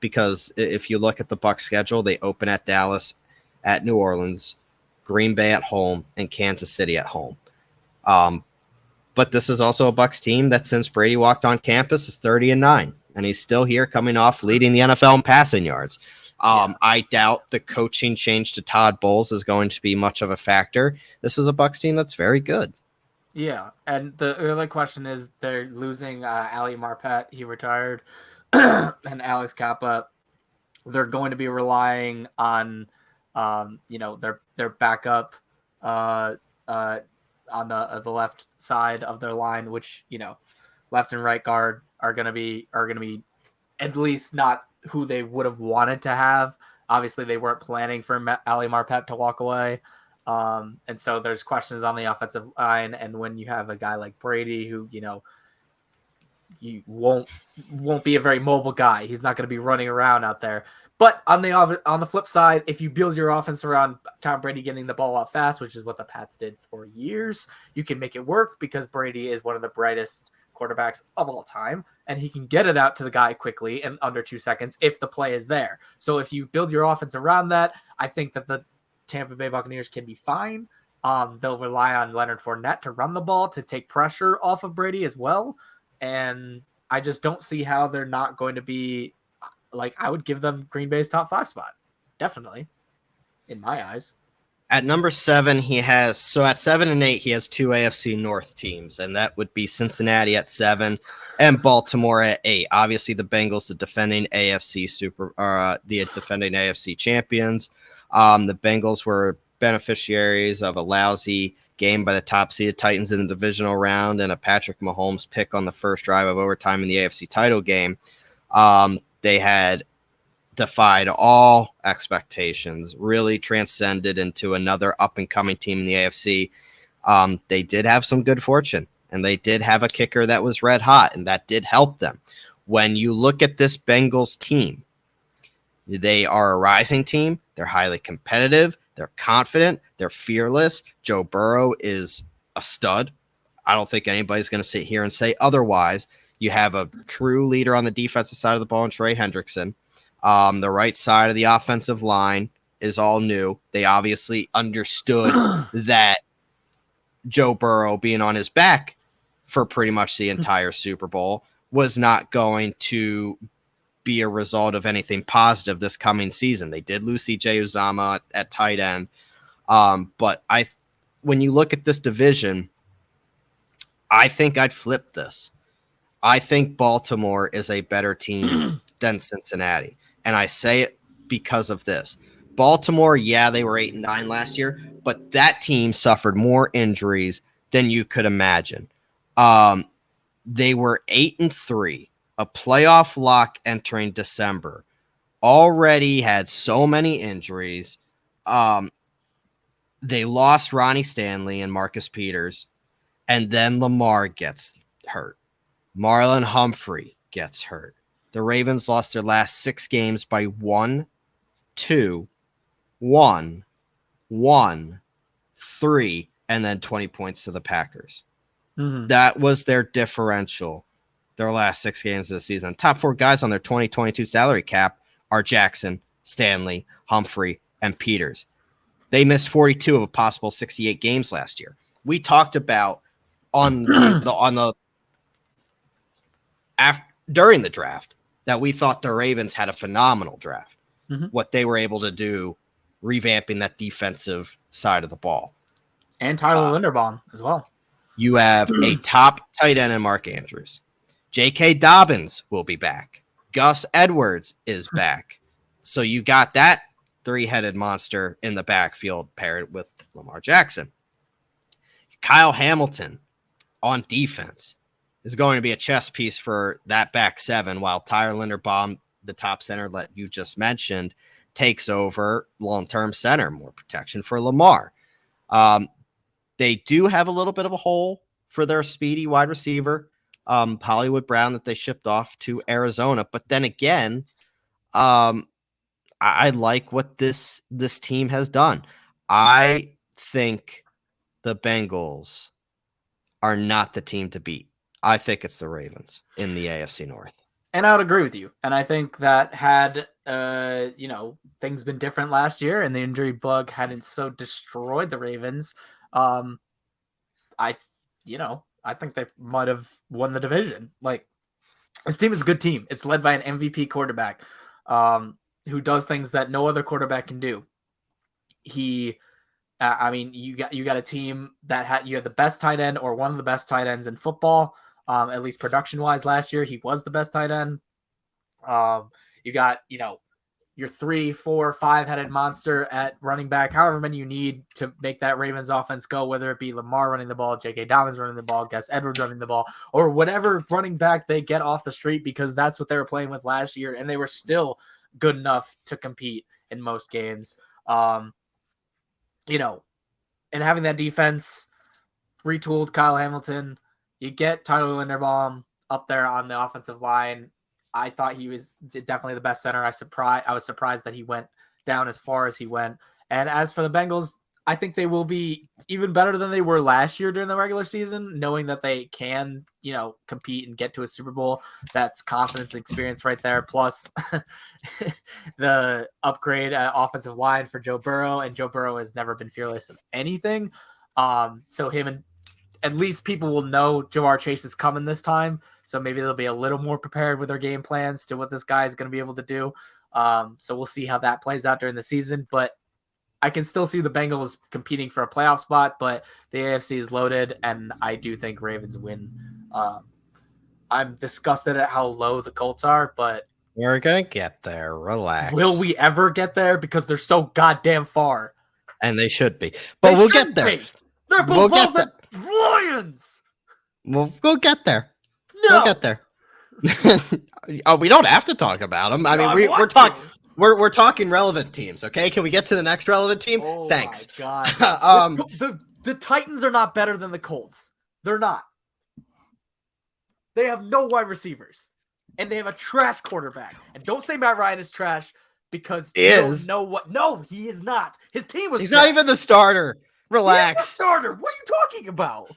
Because if you look at the Bucs schedule, they open at Dallas, at New Orleans, Green Bay at home, and Kansas City at home. But this is also a Bucs team that since Brady walked on campus is 30-9, and he's still here coming off leading the NFL in passing yards. I doubt the coaching change to Todd Bowles is going to be much of a factor. This is a Bucs team that's very good.
Yeah, and the other question is they're losing Ali Marpet. He retired, and Alex Capa. They're going to be relying on, their backup on the left side of their line, which left and right guard are going to be at least not who they would have wanted to have. Obviously, they weren't planning for Ali Marpet to walk away. And so there's questions on the offensive line. And when you have a guy like Brady, who, you won't be a very mobile guy. He's not going to be running around out there. But on the flip side, if you build your offense around Tom Brady getting the ball out fast, which is what the Pats did for years, you can make it work because Brady is one of the brightest quarterbacks of all time, and he can get it out to the guy quickly in under 2 seconds if the play is there. So if you build your offense around that, I think that the Tampa Bay Buccaneers can be fine. They'll rely on Leonard Fournette to run the ball, to take pressure off of Brady as well. And I just don't see how they're not going to be, like, I would give them Green Bay's top 5 spot. Definitely. In my eyes.
At number 7, he has, so at 7 and 8, he has 2 AFC North teams, and that would be Cincinnati at 7 and Baltimore at 8. Obviously, the Bengals, the defending AFC champions. The Bengals were beneficiaries of a lousy game by the top seeded Titans in the divisional round and a Patrick Mahomes pick on the first drive of overtime in the AFC title game. They had defied all expectations, really transcended into another up-and-coming team in the AFC. They did have some good fortune, and they did have a kicker that was red hot, and that did help them. When you look at this Bengals team, they are a rising team. They're highly competitive. They're confident. They're fearless. Joe Burrow is a stud. I don't think anybody's going to sit here and say otherwise. You have a true leader on the defensive side of the ball in Trey Hendrickson. The right side of the offensive line is all new. They obviously understood that Joe Burrow being on his back for pretty much the entire Super Bowl was not going to be a result of anything positive this coming season. They did lose CJ Uzama at tight end. But when you look at this division, I think I'd flip this. I think Baltimore is a better team than Cincinnati. And I say it because of this. Baltimore, yeah, they were 8-9 last year, but that team suffered more injuries than you could imagine. They were 8-3, a playoff lock entering December. Already had so many injuries. They lost Ronnie Stanley and Marcus Peters, and then Lamar gets hurt. Marlon Humphrey gets hurt. The Ravens lost their last 6 games by 1, 2, 1, 1, 3, and then 20 points to the Packers. Mm-hmm. That was their differential, their last 6 games of the season. Top 4 guys on their 2022 salary cap are Jackson, Stanley, Humphrey, and Peters. They missed 42 of a possible 68 games last year. We talked about during the draft that we thought the Ravens had a phenomenal draft. Mm-hmm. What they were able to do, revamping that defensive side of the ball.
And Tyler Linderbaum as well.
You have a top tight end in Mark Andrews. J.K. Dobbins will be back. Gus Edwards is back. So you got that 3-headed monster in the backfield paired with Lamar Jackson. Kyle Hamilton on defense is going to be a chess piece for that back 7, while Tyler Linderbaum, the top center that you just mentioned, takes over long-term center, more protection for Lamar. They do have a little bit of a hole for their speedy wide receiver, Hollywood Brown, that they shipped off to Arizona. But then again, I like what this team has done. I think the Bengals are not the team to beat. I think it's the Ravens in the AFC North.
And I would agree with you. And I think that had, things been different last year and the injury bug hadn't so destroyed the Ravens, I think they might have won the division. Like, this team is a good team. It's led by an MVP quarterback who does things that no other quarterback can do. You got a team that you have the best tight end or one of the best tight ends in football. At least production-wise last year, he was the best tight end. You got, your 3, 4, 5-headed monster at running back, however many you need to make that Ravens offense go, whether it be Lamar running the ball, J.K. Dobbins running the ball, Gus Edwards running the ball, or whatever running back they get off the street, because that's what they were playing with last year, and they were still good enough to compete in most games. And having that defense, retooled Kyle Hamilton, you get Tyler Linderbaum up there on the offensive line. I thought he was definitely the best center. I was surprised that he went down as far as he went. And as for the Bengals, I think they will be even better than they were last year during the regular season, knowing that they can, compete and get to a Super Bowl. That's confidence and experience right there. Plus the upgrade at offensive line for Joe Burrow, and Joe Burrow has never been fearless of anything. So him and at least people will know Jamar Chase is coming this time. So maybe they'll be a little more prepared with their game plans to what this guy is going to be able to do. So we'll see how that plays out during the season. But I can still see the Bengals competing for a playoff spot, but the AFC is loaded, and I do think Ravens win. I'm disgusted at how low the Colts are, but
we're gonna get there. Relax.
Will we ever get there? Because they're so goddamn far.
And they should be. But we'll get there.
They're below the Lions.
We'll get there.
No.
We'll get there. Oh, we don't have to talk about them. I mean, we're talking relevant teams, okay? Can we get to the next relevant team?
Oh,
thanks.
My God. The Titans are not better than the Colts. They're not. They have no wide receivers. And they have a trash quarterback. And don't say Matt Ryan is trash because you don't know what. No, he is not. His team was.
He's not even the starter. Relax.
He's the starter. What are you talking about?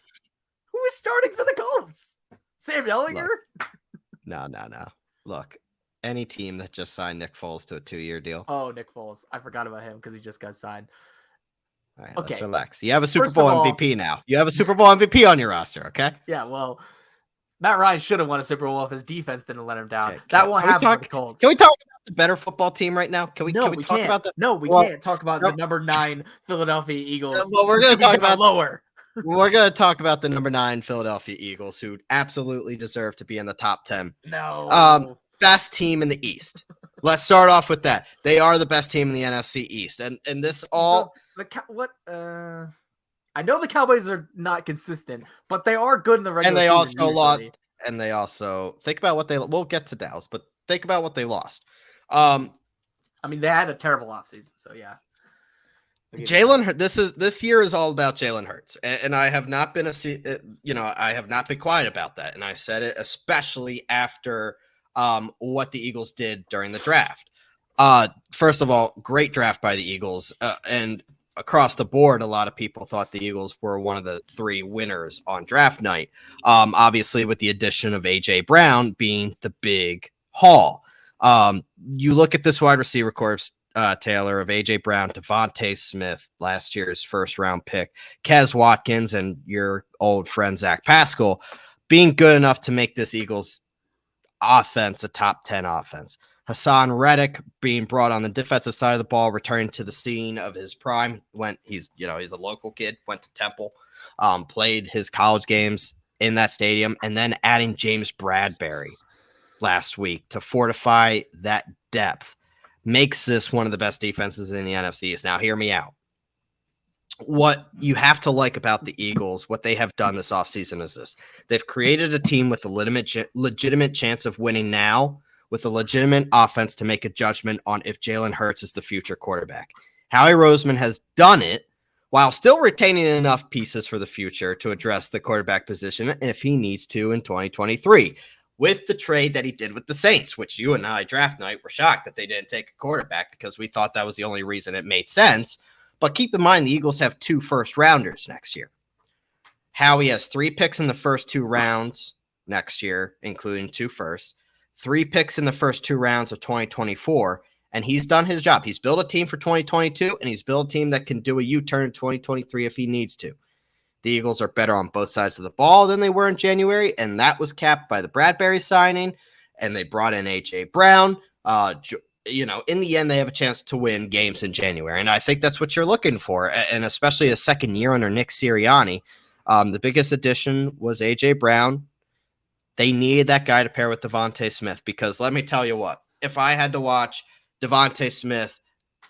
Who is starting for the Colts? Sam Ellinger?
No. Look, any team that just signed Nick Foles to a 2-year deal.
Oh, Nick Foles. I forgot about him because he just got signed.
All right, let's relax. You have a Super Bowl MVP now. You have a Super Bowl MVP on your roster, okay?
Yeah, well, Matt Ryan should have won a Super Bowl if his defense didn't let him down. That won't happen with the Colts.
Can we talk about the better football team right now? Can we talk about the?
No, we can't talk about the number 9 Philadelphia Eagles.
Well, we're going to talk about
lower.
We're going to talk about the number 9 Philadelphia Eagles, who absolutely deserve to be in the top 10.
No.
Best team in the East. Let's start off with that. They are the best team in the NFC East, and this all.
I know the Cowboys are not consistent, but they are good in the regular
season.
And they also lost.
And they also think about what they. We'll get to Dallas, but think about what they lost. I
mean, they had a terrible offseason, so yeah.
Jalen, this year is all about Jalen Hurts, and I have not been I have not been quiet about that, and I said it especially after what the Eagles did during the draft. First of all, great draft by the Eagles, and across the board, a lot of people thought the Eagles were one of the 3 winners on draft night. Obviously, with the addition of A.J. Brown being the big haul. You look at this wide receiver corps, Taylor, of A.J. Brown, Devontae Smith, last year's first-round pick, Kez Watkins, and your old friend Zach Pascal, being good enough to make this Eagles offense a top 10 offense. Hassan Reddick being brought on the defensive side of the ball, returning to the scene of his prime. He's a local kid, went to Temple, played his college games in that stadium, and then adding James Bradbury last week to fortify that depth makes this one of the best defenses in the NFC East. Now, hear me out. What you have to like about the Eagles, what they have done this offseason is this. They've created a team with a legitimate chance of winning now, with a legitimate offense to make a judgment on if Jalen Hurts is the future quarterback. Howie Roseman has done it while still retaining enough pieces for the future to address the quarterback position if he needs to in 2023. With the trade that he did with the Saints, which you and I draft night were shocked that they didn't take a quarterback because we thought that was the only reason it made sense. But keep in mind, the Eagles have 2 first-rounders next year. Howie has 3 picks in the first 2 rounds next year, including 2 firsts. 3 picks in the first 2 rounds of 2024, and he's done his job. He's built a team for 2022, and he's built a team that can do a U-turn in 2023 if he needs to. The Eagles are better on both sides of the ball than they were in January, and that was capped by the Bradbury signing, and they brought in A.J. Brown. In the end, they have a chance to win games in January, and I think that's what you're looking for, and especially a second year under Nick Sirianni. The biggest addition was A.J. Brown. They needed that guy to pair with Devontae Smith because let me tell you what, if I had to watch Devontae Smith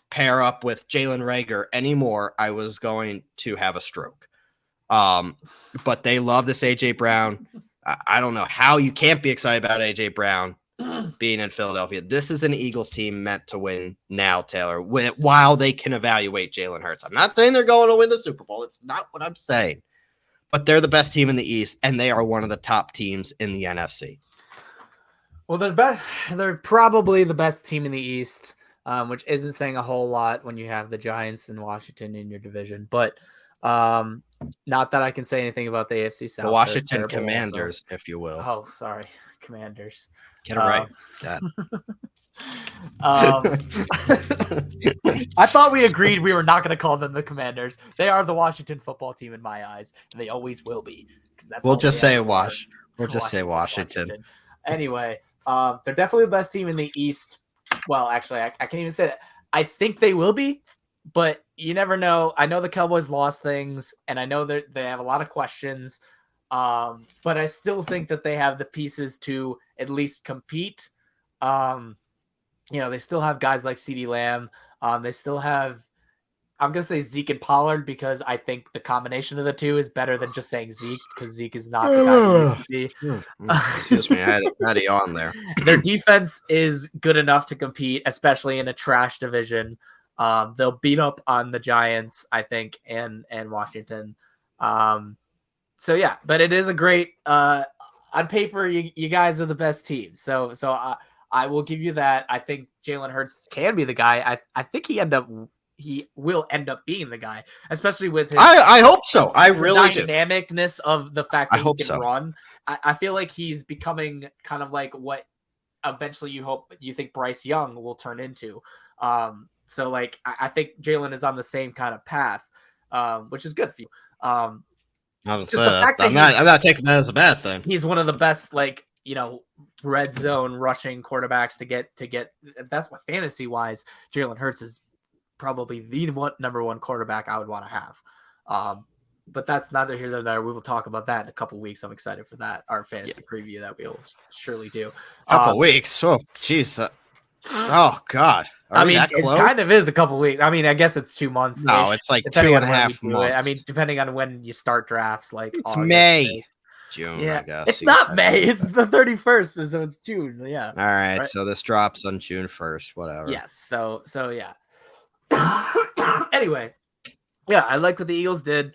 pair up with Jalen Reagor anymore, I was going to have a stroke. But they love this A.J. Brown. I don't know how you can't be excited about A.J. Brown being in Philadelphia. This is an Eagles team meant to win now, Taylor, while they can evaluate Jalen Hurts. I'm not saying they're going to win the Super Bowl. It's not what I'm saying. But they're the best team in the East, and they are one of the top teams in the NFC.
Well, they're probably the best team in the East, which isn't saying a whole lot when you have the Giants and Washington in your division. But not that I can say anything about the AFC South.
The Washington Commanders, also. If you will.
Oh, sorry. Commanders.
Get it right.
I thought we agreed we were not going to call them the Commanders. They are the Washington football team in my eyes, and they always will be.
We'll just say Washington.
Anyway, they're definitely the best team in the East. Well, actually, I can't even say that. I think they will be, but you never know. I know the Cowboys lost things, and I know that they have a lot of questions. But I still think that they have the pieces to at least compete. They still have guys like CeeDee Lamb. They still have, I'm going to say Zeke and Pollard because I think the combination of the two is better than just saying Zeke because Zeke is not the guy he used to be.
Excuse me, I had you on there.
Their defense is good enough to compete, especially in a trash division. They'll beat up on the Giants, I think, and Washington. So yeah, but it is a great on paper. You guys are the best team. So I will give you that. I think Jalen Hurts can be the guy. I think he will end up being the guy, especially with his.
I hope so. I really do.
Dynamicness of the fact that he can run. I feel like he's becoming kind of like what eventually you think Bryce Young will turn into. So like I think Jalen is on the same kind of path, which is good for you.
I'm not taking that as a bad thing.
He's one of the best, red zone rushing quarterbacks to get. That's why fantasy wise, Jalen Hurts is probably the number one quarterback I would want to have. But that's neither here nor there. We will talk about that in a couple weeks. I'm excited for that. Our fantasy preview that we'll surely do.
Couple weeks. Oh, jeez. Oh God.
It kind of is a couple weeks. I mean, I guess it's 2 months.
No, it's like 2.5 months.
I mean, depending on when you start drafts, like
it's
August,
May, June. I guess
it's not May. It's the 31st, so it's June. Yeah.
All right. So this drops on June 1st. Whatever.
Yes. So yeah. Anyway, yeah, I like what the Eagles did.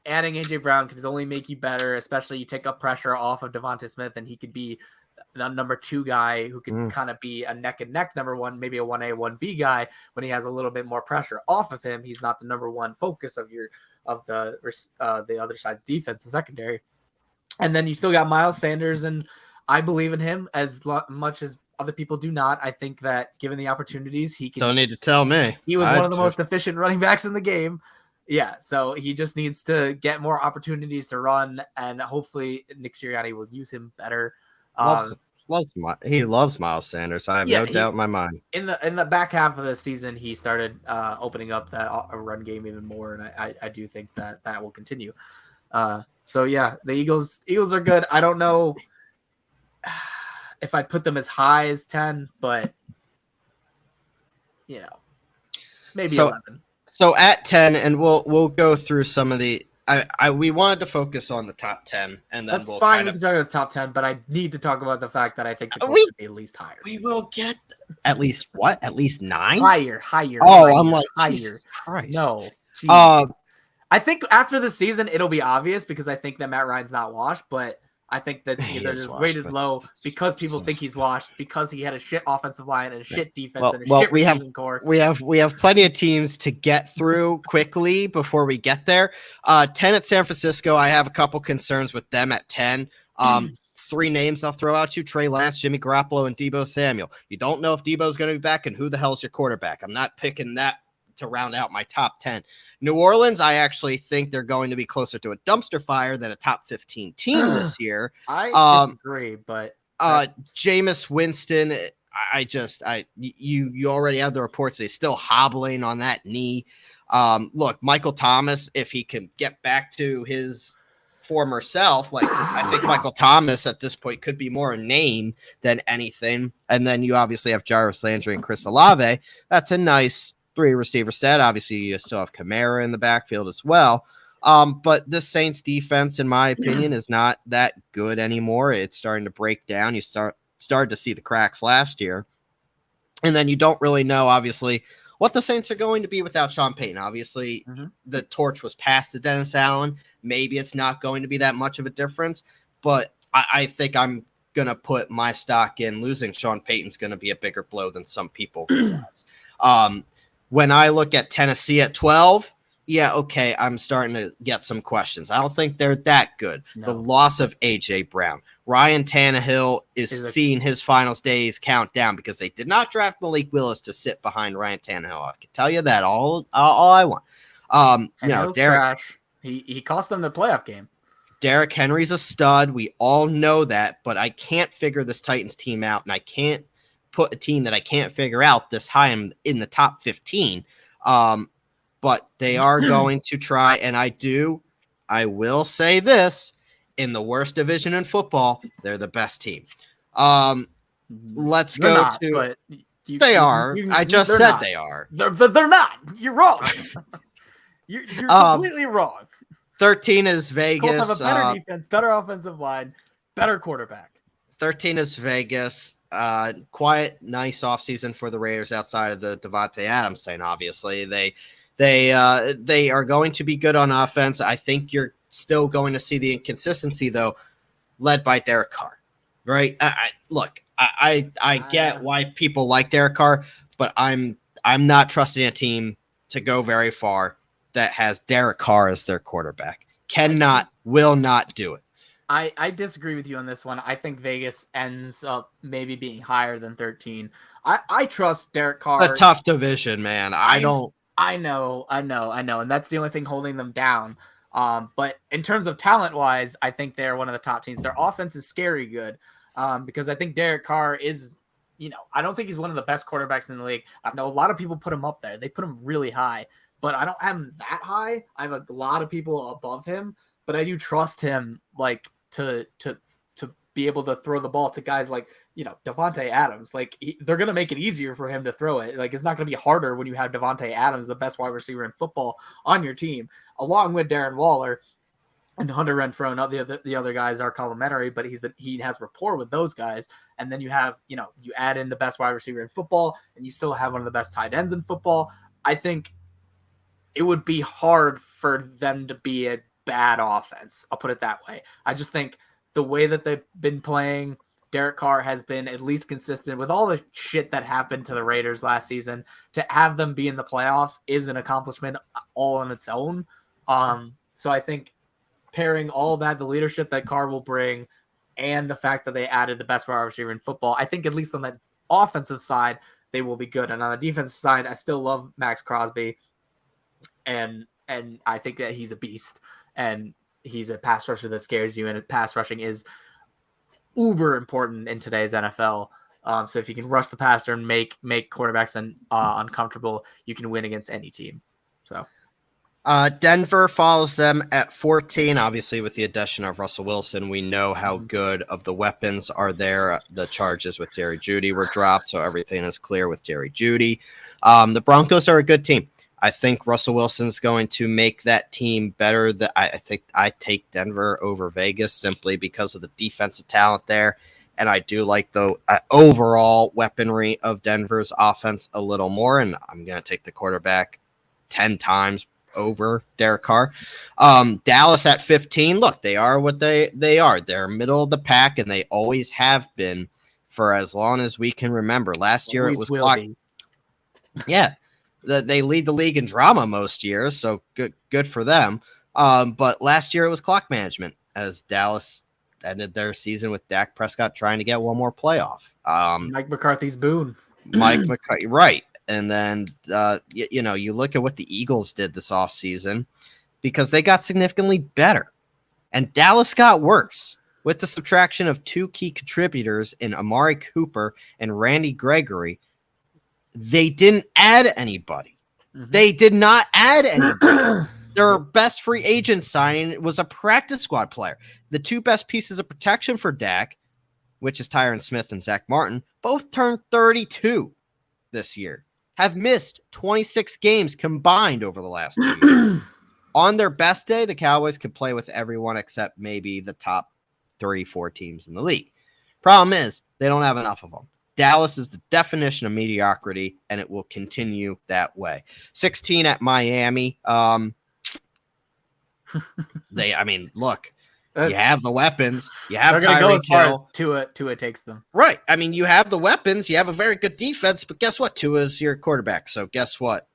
Adding AJ Brown could only make you better, especially you take up pressure off of Devonta Smith, and he could be the number 2 guy who could kind of be a neck and neck number 1, maybe a 1A, 1B guy when he has a little bit more pressure off of him. He's not the number 1 focus of the other side's defense, the secondary. And then you still got Miles Sanders, and I believe in him as much as other people do not. I think that given the opportunities, he can.
Don't need to tell me.
He was one of the most efficient running backs in the game. Yeah, so he just needs to get more opportunities to run, and hopefully Nick Sirianni will use him better.
He loves Miles Sanders. I have no doubt in my mind.
In the back half of the season, he started opening up that run game even more, and I do think that will continue. So yeah, the Eagles are good. I don't know if I'd put them as high as 10, but maybe 11.
So at 10, and we'll go through some of the. We wanted to focus on the top 10, and then
that's fine. We can talk about the top 10, but I need to talk about the fact that I think the Colts should be at least higher.
We will get at least what? At least 9?
Higher.
I'm like higher. Jesus Christ.
No. I think after the season it'll be obvious because I think that Matt Ryan's not washed, but I think that they're just rated low because people think he's washed because he had a shit offensive line and a shit defense and a shit receiving core.
We have plenty of teams to get through quickly before we get there. 10 at San Francisco. I have a couple concerns with them at 10. 3 names I'll throw out you: Trey Lance, Jimmy Garoppolo, and Deebo Samuel. You don't know if Deebo's going to be back and who the hell's your quarterback. I'm not picking that to round out my top 10. New Orleans, I actually think they're going to be closer to a dumpster fire than a top 15 team this year.
I disagree, but
Jameis Winston, you already have the reports he's still hobbling on that knee. Look, Michael Thomas, if he can get back to his former self, I think Michael Thomas at this point could be more a name than anything. And then you obviously have Jarvis Landry and Chris Olave. That's a nice 3 receiver set. Obviously, you still have Kamara in the backfield as well. But this Saints defense, in my opinion, is not that good anymore. It's starting to break down. You started to see the cracks last year. And then you don't really know, obviously, what the Saints are going to be without Sean Payton. Obviously, the torch was passed to Dennis Allen. Maybe it's not going to be that much of a difference. But I think I'm going to put my stock in losing Sean Payton's going to be a bigger blow than some people realize. When I look at Tennessee at 12, yeah, okay, I'm starting to get some questions. I don't think they're that good. No. The loss of A.J. Brown. Ryan Tannehill is seeing his finals days count down because they did not draft Malik Willis to sit behind Ryan Tannehill. I can tell you that all I want.
Derek, trash. He cost them the playoff game.
Derrick Henry's a stud. We all know that, but I can't figure this Titans team out, and I can't put a team that I can't figure out this high in the top 15. but they are going to try. And I will say this, in the worst division in football, they're the best team. Let's
They're
go
not,
to,
but
they are. I just said
not.
they are.
They're not. You're wrong. You're completely wrong.
13 is Vegas.
Colts have a better defense, better offensive line, better quarterback.
13 is Vegas. Quiet, nice offseason for the Raiders outside of the Devontae Adams thing, obviously. They are going to be good on offense. I think you're still going to see the inconsistency, though, led by Derek Carr, right? I get why people like Derek Carr, but I'm not trusting a team to go very far that has Derek Carr as their quarterback. Will not do it.
I disagree with you on this one. I think Vegas ends up maybe being higher than 13. I trust Derek Carr.
It's a tough division, man. I know.
And that's the only thing holding them down. But in terms of talent-wise, I think they're one of the top teams. Their offense is scary good because I think Derek Carr is, I don't think he's one of the best quarterbacks in the league. I know a lot of people put him up there. They put him really high, but I don't have him that high. I have a lot of people above him, but I do trust him, like, to be able to throw the ball to guys like, Devontae Adams. Like, they're going to make it easier for him to throw it. Like, it's not going to be harder when you have Devontae Adams, the best wide receiver in football, on your team, along with Darren Waller and Hunter Renfrow. Not the other guys are complimentary, but he has rapport with those guys. And then you have, you add in the best wide receiver in football, and you still have one of the best tight ends in football. I think it would be hard for them to be a bad offense. I'll put it that way. I just think the way that they've been playing, Derek Carr has been at least consistent with all the shit that happened to the Raiders last season. To have them be in the playoffs is an accomplishment all on its own. So I think pairing all that, the leadership that Carr will bring, and the fact that they added the best wide receiver in football, I think at least on the offensive side, they will be good. And on the defensive side, I still love Max Crosby. And I think that he's a beast. And he's a pass rusher that scares you. And pass rushing is uber important in today's NFL. So if you can rush the passer and make quarterbacks uncomfortable, you can win against any team. So
Denver follows them at 14. Obviously, with the addition of Russell Wilson, we know how good of the weapons are there. The charges with Jerry Jeudy were dropped, so everything is clear with Jerry Jeudy. The Broncos are a good team. I think Russell Wilson's going to make that team better. I think I take Denver over Vegas simply because of the defensive talent there. And I do like the overall weaponry of Denver's offense a little more. And I'm going to take the quarterback 10 times over Derek Carr. Dallas at 15. Look, they are what they are. They're middle of the pack, and they always have been for as long as we can remember. Last year it was clock. Yeah. They lead the league in drama most years, so good for them. But last year it was clock management as Dallas ended their season with Dak Prescott trying to get one more playoff.
Mike McCarthy's boon.
Mike McCarthy, right. And then, you look at what the Eagles did this offseason because they got significantly better. And Dallas got worse with the subtraction of two key contributors in Amari Cooper and Randy Gregory. They didn't add anybody. Mm-hmm. They did not add anybody. Their best free agent signing was a practice squad player. The two best pieces of protection for Dak, which is Tyron Smith and Zach Martin, both turned 32 this year, have missed 26 games combined over the last 2 years. On their best day, the Cowboys could play with everyone except maybe the top 3-4 teams in the league. Problem is, they don't have enough of them. Dallas is the definition of mediocrity, and it will continue that way. 16 at Miami. Look, you have the weapons. You have Tyreek Hill.
Tua takes them.
Right. I mean, you have the weapons. You have a very good defense, but guess what? Tua's your quarterback. So guess what?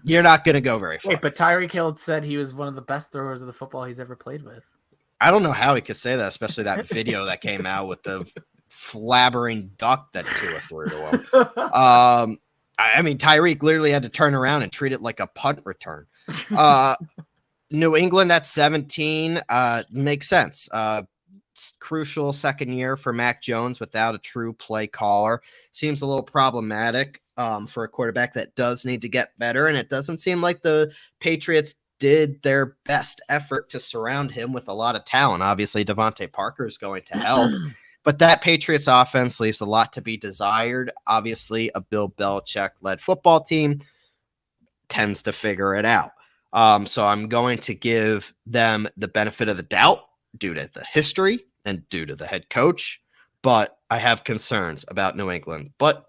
You're not going to go very far.
Wait, but Tyreek Hill said he was one of the best throwers of the football he's ever played with.
I don't know how he could say that, especially that video that came out with the flabbering duck that Tua threw to him. Tyreek literally had to turn around and treat it like a punt return. New England at 17 makes sense. Crucial second year for Mac Jones without a true play caller. Seems a little problematic. for a quarterback that does need to get better. And it doesn't seem like the Patriots did their best effort to surround him with a lot of talent. Obviously, Devontae Parker is going to help, but that Patriots offense leaves a lot to be desired. Obviously, a Bill Belichick-led football team tends to figure it out. So I'm going to give them the benefit of the doubt due to the history and due to the head coach, but I have concerns about New England. But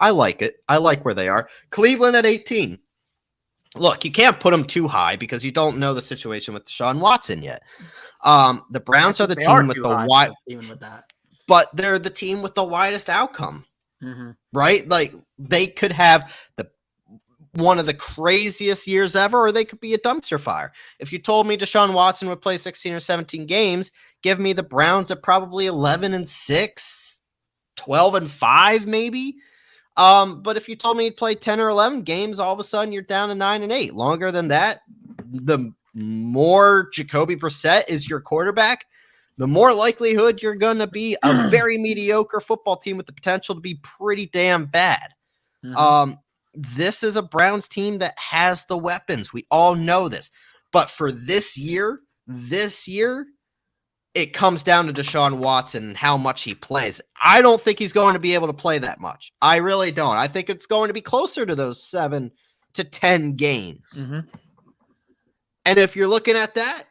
I like it. I like where they are. Cleveland at 18. Look, you can't put them too high because you don't know the situation with Deshaun Watson yet. The Browns are the team with the wide,
even with that,
but they're the team with the widest outcome, right? Like they could have one of the craziest years ever, or they could be a dumpster fire. If you told me Deshaun Watson would play 16 or 17 games, give me the Browns at probably 11-6, 12-5, maybe. But if you told me he'd play 10 or 11 games, all of a sudden you're down to 9-8. Longer than that, the more Jacoby Brissett is your quarterback, the more likelihood you're going to be a very mediocre football team with the potential to be pretty damn bad. This is a Browns team that has the weapons. We all know this. But for this year, it comes down to Deshaun Watson and how much he plays. I don't think he's going to be able to play that much. I really don't. I think it's going to be closer to those 7 to 10 games. And if you're looking at that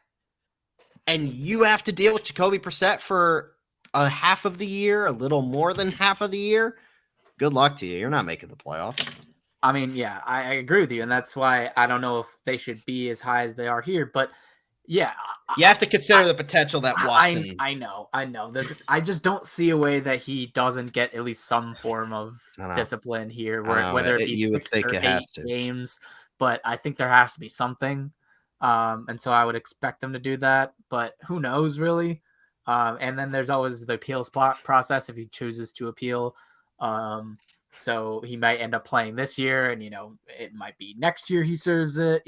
and you have to deal with Jacoby Brissett for a half of the year, a little more than half of the year, good luck to you. You're not making the playoffs.
I mean, yeah, I agree with you. And that's why I don't know if they should be as high as they are here. But yeah,
you have to consider the potential that Watson.
I know. I just don't see a way that he doesn't get at least some form of discipline here, whether it be 6 or 8 games. But I think there has to be something, and so I would expect them to do that. But who knows, really? And then there's always the appeals process if he chooses to appeal. So he might end up playing this year, and it might be next year he serves it.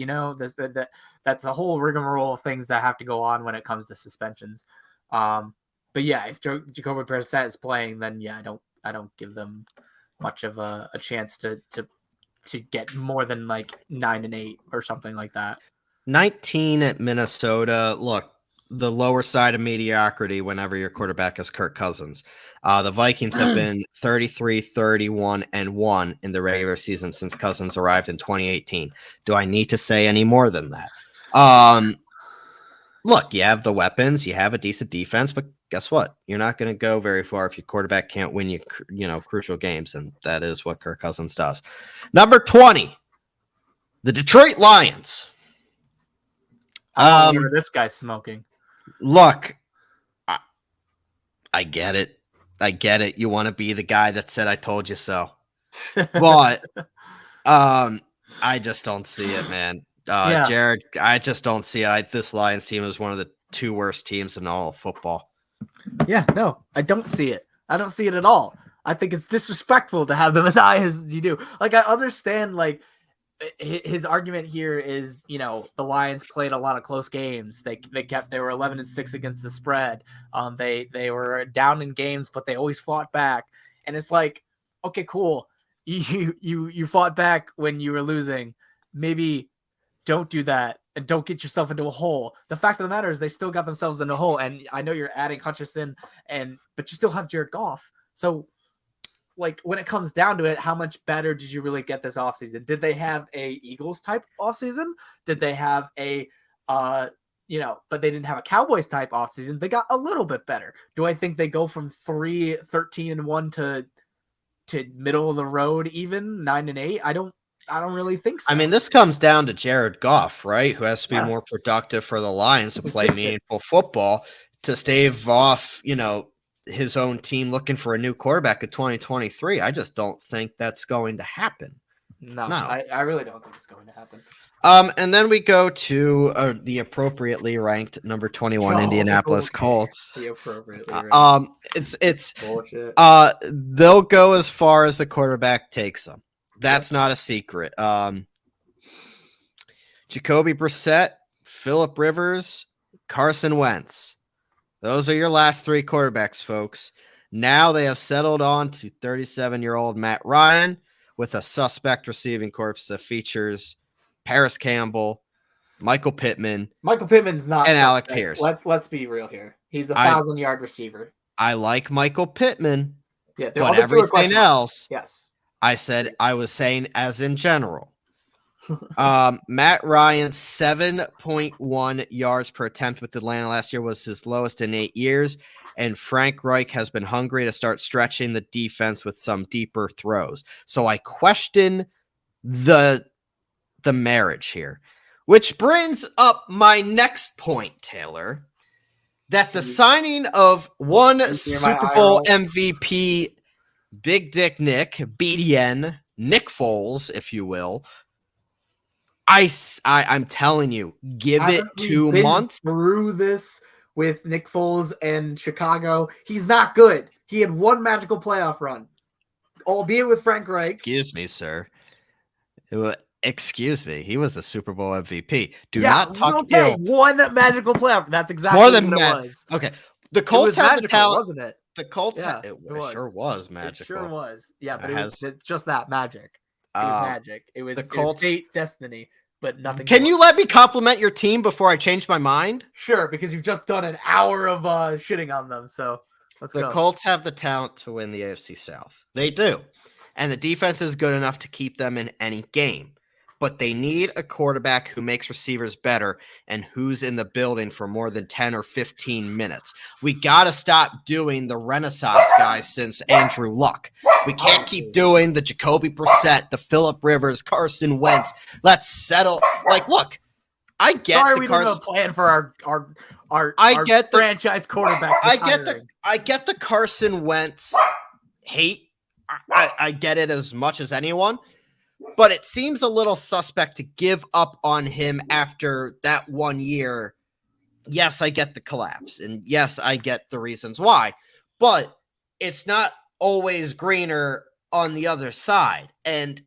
That's a whole rigmarole of things that have to go on when it comes to suspensions. But yeah, if Jacoby Brissett is playing, then yeah, I don't give them much of a chance to get more than like 9-8 or something like that.
19 at Minnesota. Look, the lower side of mediocrity whenever your quarterback is Kirk Cousins. The Vikings have been 33-31-1 in the regular season since Cousins arrived in 2018. Do I need to say any more than that? Look, you have the weapons, you have a decent defense, but guess what? You're not going to go very far if your quarterback can't win you, crucial games, and that is what Kirk Cousins does. Number 20, the Detroit Lions.
I don't remember this guy smoking.
Look, I get it. You want to be the guy that said, I told you so. But I just don't see it, man. Jared, I just don't see it. This Lions team is one of the 2 worst teams in all of football.
Yeah, no, I don't see it. I don't see it at all. I think it's disrespectful to have them as high as you do. Like, I understand, like, his argument here is, the Lions played a lot of close games. They were 11-6 against the spread. They were down in games, but they always fought back. And it's like, okay, cool. You fought back when you were losing. Maybe don't do that and don't get yourself into a hole. The fact of the matter is they still got themselves in a hole. And I know you're adding Hutchinson, but you still have Jared Goff. So, like, when it comes down to it, how much better did you really get this offseason? Did they have a Eagles type offseason? Did they have but they didn't have a Cowboys type offseason? They got a little bit better. Do I think they go from 13-1 to middle of the road, even 9-8? I don't really think so.
I mean, this comes down to Jared Goff, right? Who has to be more productive for the Lions to play meaningful football to stave off, his own team looking for a new quarterback in 2023. I just don't think that's going to happen.
No. I really don't think it's going to happen.
And then we go to the appropriately ranked number 21 Indianapolis Colts.
The appropriately ranked.
It's
bullshit.
They'll go as far as the quarterback takes them. That's not a secret. Jacoby Brissett, Phillip Rivers, Carson Wentz. Those are your last 3 quarterbacks, folks. Now they have settled on to 37-year-old Matt Ryan with a suspect receiving corps that features Paris Campbell, Michael Pittman.
Michael Pittman's not
and
suspect.
Alec Pierce.
Let's be real here. He's a 1,000-yard receiver.
I like Michael Pittman,
Yeah,
but everything else,
yes.
I was saying as in general. Matt Ryan, 7.1 yards per attempt with Atlanta last year was his lowest in 8 years. And Frank Reich has been hungry to start stretching the defense with some deeper throws. So I question the marriage here, which brings up my next point, Taylor, that the signing of one Super Bowl MVP, Big Dick Nick, BDN, Nick Foles, if you will, I'm telling you, give it 2 months.
Through this with Nick Foles and Chicago, he's not good. He had one magical playoff run, albeit with Frank Reich.
Excuse me, sir. Excuse me. He was a Super Bowl MVP. Do not talk.
Okay, one magical playoff. That's exactly
more than
what it was.
Okay, the Colts had the talent,
wasn't it?
The Colts, it sure was magical.
It sure was. Yeah, but it was just that magic. It was magic. It was
the Colts'
fate, destiny, but nothing.
Can you let me compliment your team before I change my mind?
Sure, because you've just done an hour of shitting on them. So let's go.
The Colts have the talent to win the AFC South. They do, and the defense is good enough to keep them in any game. But they need a quarterback who makes receivers better and who's in the building for more than 10 or 15 minutes. We got to stop doing the Renaissance guys since Andrew Luck. We can't keep doing the Jacoby Brissett, the Phillip Rivers, Carson Wentz. Let's settle. Like, look, I get
we didn't have a plan for our franchise quarterback.
I get the Carson Wentz hate. I get it as much as anyone. But it seems a little suspect to give up on him after that 1 year. Yes, I get the collapse. And yes, I get the reasons why. But it's not always greener on the other side. And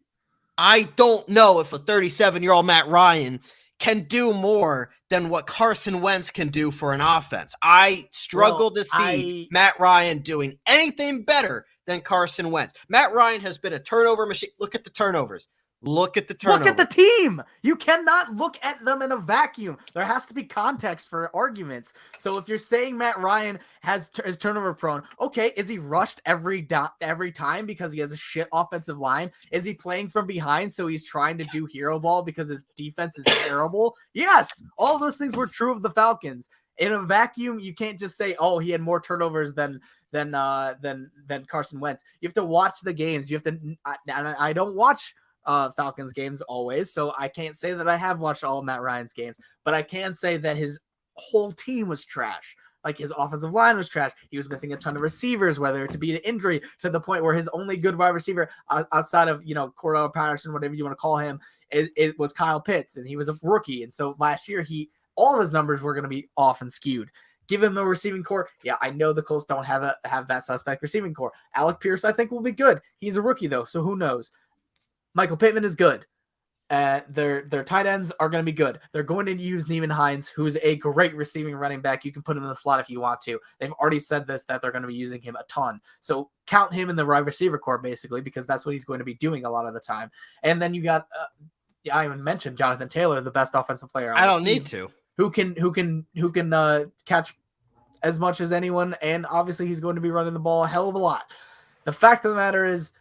I don't know if a 37-year-old Matt Ryan can do more than what Carson Wentz can do for an offense. I struggle to see Matt Ryan doing anything better than Carson Wentz. Matt Ryan has been a turnover machine. Look at the turnovers. Look at the turnovers.
Look at the team. You cannot look at them in a vacuum. There has to be context for arguments. So if you're saying Matt Ryan is turnover prone, okay, is he rushed every time because he has a shit offensive line? Is he playing from behind so he's trying to do hero ball because his defense is terrible? Yes, all those things were true of the Falcons. In a vacuum, you can't just say, "Oh, he had more turnovers than Carson Wentz." You have to watch the games. You have to. I don't watch Falcons games always, so I can't say that I have watched all of Matt Ryan's games, but I can say that his whole team was trash. Like, his offensive line was trash. He was missing a ton of receivers, whether to be an injury to the point where his only good wide receiver outside of, Cordell Patterson, whatever you want to call him, it was Kyle Pitts, and he was a rookie. And so last year, all of his numbers were going to be off and skewed. Give him a receiving core. Yeah, I know the Colts don't have that suspect receiving core. Alec Pierce, I think, will be good. He's a rookie, though, so who knows? Michael Pittman is good. Their tight ends are going to be good. They're going to use Neiman Hines, who's a great receiving running back. You can put him in the slot if you want to. They've already said that they're going to be using him a ton. So count him in the wide receiver core, basically, because that's what he's going to be doing a lot of the time. And then you got, I even mentioned Jonathan Taylor, the best offensive player.
I don't need to.
Who can catch as much as anyone, and obviously he's going to be running the ball a hell of a lot. The fact of the matter is,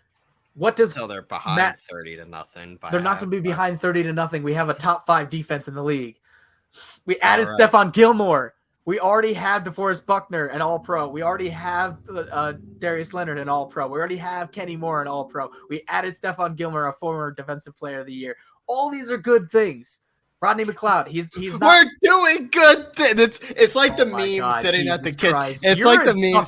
what does
they're behind 30-0?
They're not going to be behind 30-0. We have a top 5 defense in the league. We added Stephon Gilmore. We already have DeForest Buckner, an All-Pro. We already have Darius Leonard, an All-Pro. We already have Kenny Moore, an All-Pro. We added Stephon Gilmore, a former Defensive Player of the Year. All these are good things. Rodney McLeod, he's not.
We're doing good things. It's like the meme sitting at the kid. It's like the meme.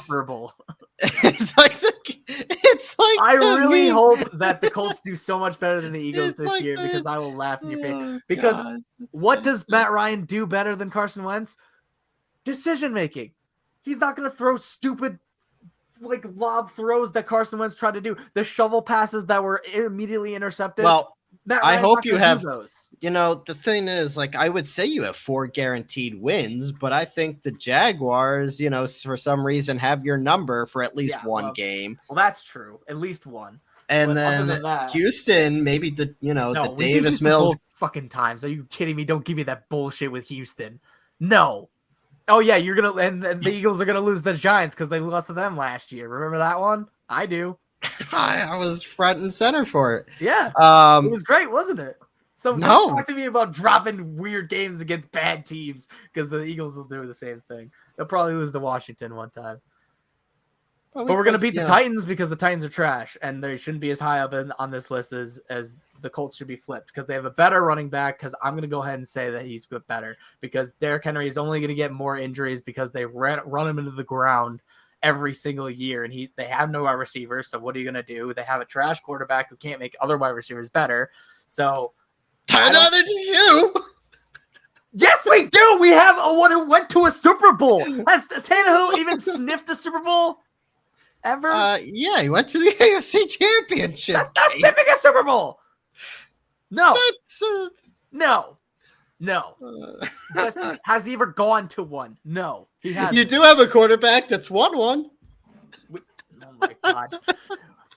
It's like
I really hope that the Colts do so much better than the Eagles this year, because I will laugh in your face. Because what does Matt Ryan do better than Carson Wentz? Decision making. He's not going to throw stupid lob throws that Carson Wentz tried to do. The shovel passes that were immediately intercepted.
Well, I hope you have those. The thing is, I would say you have 4 guaranteed wins, but I think the Jaguars, for some reason, have your number for at least one game.
Well, that's true. At least one.
And
But other
then
than that,
Houston, maybe the
we beat
Davis
Houston
Mills.
both fucking times. Are you kidding me? Don't give me that bullshit with Houston. No. Oh yeah, you're gonna and the Eagles are gonna lose the Giants because they lost to them last year. Remember that one? I do.
I was front and center for it.
Yeah, it was great, wasn't it? So
No.
don't talk to me about dropping weird games against bad teams because the Eagles will do the same thing. They'll probably lose to Washington one time. But we're going to beat the Titans because the Titans are trash, and they shouldn't be as high up on this list as the Colts should be flipped because they have a better running back, because I'm going to go ahead and say that he's better because Derrick Henry is only going to get more injuries because they run him into the ground every single year, and they have no wide receivers, so what are you going to do? They have a trash quarterback who can't make other wide receivers better, so...
Neither do you!
Yes, we do! We have one who went to a Super Bowl! Has Tannehill even sniffed a Super Bowl? Ever?
Yeah, he went to the AFC Championship.
That's not sniffing a Super Bowl. No. No. Has he ever gone to one? No, he hasn't.
You do have a quarterback that's won one.
Oh my god.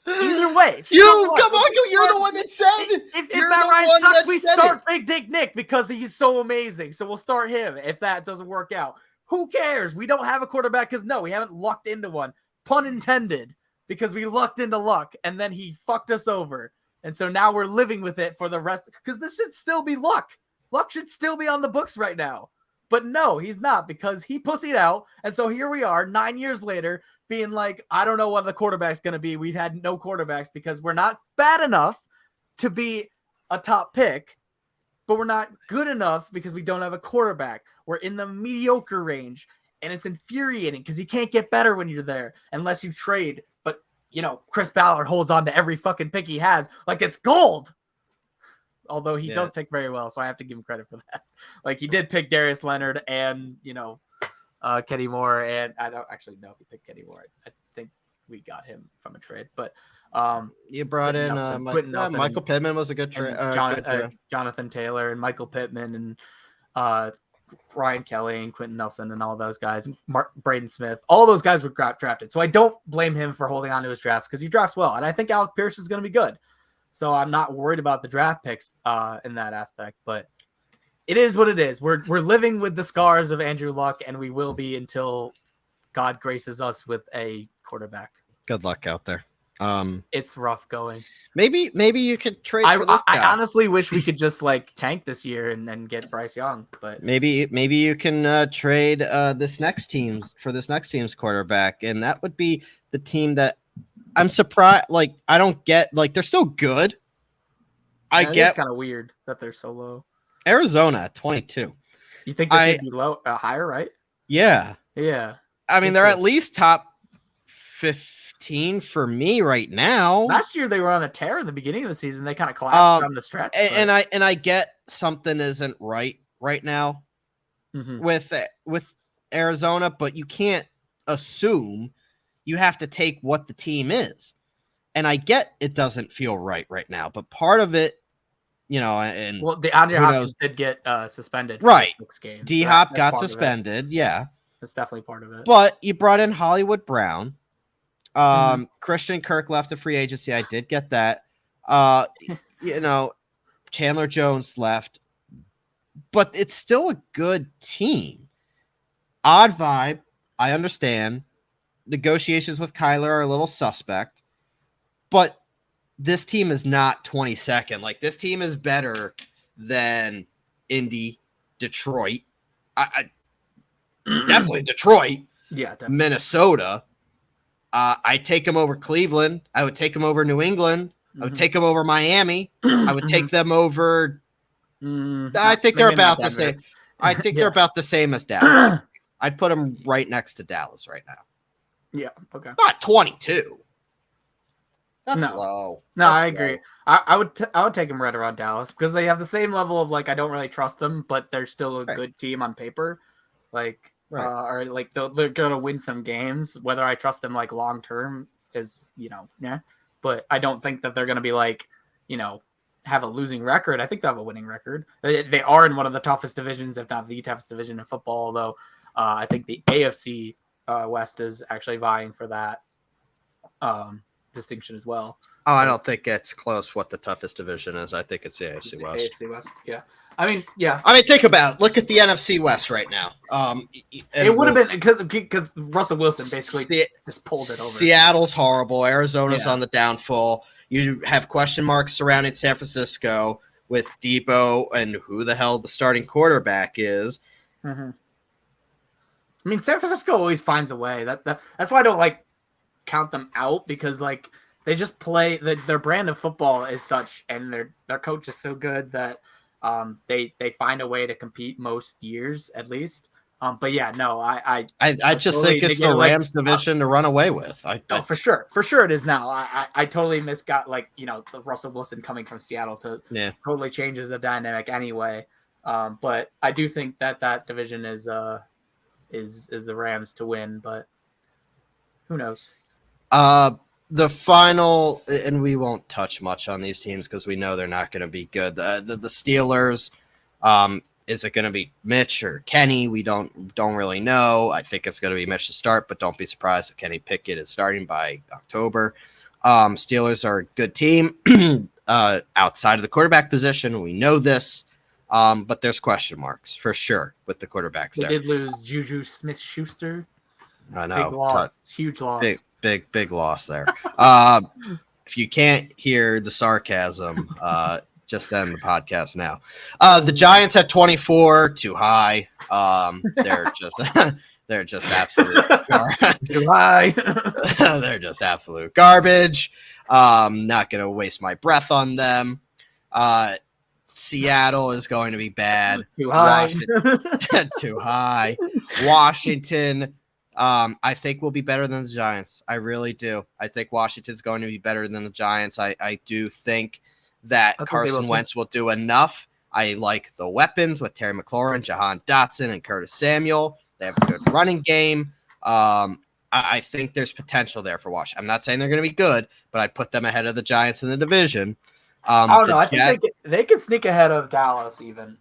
Either way,
you're the one that said
if Matt Ryan sucks, we start Big Dick Nick because he's so amazing. So we'll start him if that doesn't work out. Who cares? We don't have a quarterback because we haven't lucked into one. Pun intended, because we lucked into luck and then he fucked us over. And so now we're living with it for the rest, because this should still be luck. Luck should still be on the books right now. But no, he's not, because he pussied out. And so here we are 9 years later being like, I don't know what the quarterback's going to be. We've had no quarterbacks because we're not bad enough to be a top pick, but we're not good enough because we don't have a quarterback. We're in the mediocre range. And it's infuriating because you can't get better when you're there unless you trade. But, Chris Ballard holds on to every fucking pick he has like it's gold. Although he does pick very well, so I have to give him credit for that. Like, he did pick Darius Leonard and, Kenny Moore. And I don't actually know if he picked Kenny Moore. I think we got him from a trade. But
you brought in Michael Pittman was a good trade.
Jonathan Taylor and Michael Pittman and Ryan Kelly and Quentin Nelson and all those guys, and Braden Smith, all those guys were drafted. So I don't blame him for holding on to his drafts because he drafts well. And I think Alec Pierce is going to be good. So I'm not worried about the draft picks in that aspect, but it is what it is. We're living with the scars of Andrew Luck, and we will be until God graces us with a quarterback.
Good luck out there.
It's rough going.
Maybe you could trade for this guy.
I honestly wish we could just tank this year and then get Bryce Young, but
maybe you can trade this next team's quarterback, and that would be the team that I'm surprised. I don't get. They're so good. I get
it's kind of weird that they're so low.
Arizona at 22.
You think they should be low, higher, right?
Yeah. I mean, they're at least top 15 for me right now.
Last year they were on a tear in the beginning of the season. They kind of collapsed down the stretch.
And I get something isn't right now with Arizona, but you can't assume. You have to take what the team is. And I get it doesn't feel right now, but part of it, and
DeAndre Hopkins did get suspended.
Right.
For 6 games.
D-Hop got suspended. Yeah.
That's definitely part of it.
But you brought in Hollywood Brown. Christian Kirk left the free agency. I did get that. Chandler Jones left, but it's still a good team. Odd vibe. I understand. Negotiations with Kyler are a little suspect, but this team is not 22nd. This team is better than Indy, Detroit. I definitely Detroit.
Yeah, definitely.
Minnesota. I'd take them over Cleveland. I would take them over New England. I would take them over Miami. I would take them over. I think they're about the same. I think they're about the same as Dallas. I'd put them right next to Dallas right now.
Yeah. Okay.
Not 22. That's low.
No, I agree. I would take them right around Dallas because they have the same level of I don't really trust them, but they're still a good team on paper. Or they're gonna win some games. Whether I trust them long term is but I don't think that they're gonna be have a losing record. I think they have a winning record. They are in one of the toughest divisions, if not the toughest division in football. Although I think the AFC West is actually vying for that. distinction as well.
Oh, I don't think it's close what the toughest division is. I think it's the AFC West.
AFC West, yeah. I mean,
think about it. Look at the NFC West right now.
It would have been because Russell Wilson basically just pulled it over.
Seattle's horrible. Arizona's on the downfall. You have question marks surrounding San Francisco with Debo and who the hell the starting quarterback is.
Mm-hmm. I mean, San Francisco always finds a way. That's why I don't count them out, because they just play their brand of football is such, and their coach is so good that they find a way to compete most years at least. But yeah, no, I
just think it's the Rams division to run away with.
For sure it is now. I totally misgot the Russell Wilson coming from Seattle totally changes the dynamic anyway. But I do think that division is the Rams to win, but who knows?
The final, and we won't touch much on these teams because we know they're not going to be good. The Steelers, is it going to be Mitch or Kenny? We don't really know. I think it's going to be Mitch to start, but don't be surprised if Kenny Pickett is starting by October. Steelers are a good team outside of the quarterback position. We know this, but there's question marks for sure with the quarterbacks.
They did lose Juju Smith-Schuster.
I know.
Big loss. Huge loss.
Big loss there. If you can't hear the sarcasm, just end the podcast now. The Giants at 24, too high. They're just absolute
too high.
They're just absolute garbage. Not gonna waste my breath on them. Seattle is going to be bad.
Too high.
Too high. Washington. I think we'll be better than the Giants. I really do. I think Washington's going to be better than the Giants. I do think that Carson Wentz will do enough. I like the weapons with Terry McLaurin, Jahan Dotson, and Curtis Samuel. They have a good running game. I think there's potential there for Washington. I'm not saying they're going to be good, but I'd put them ahead of the Giants in the division.
I don't know. I think they could sneak ahead of Dallas even.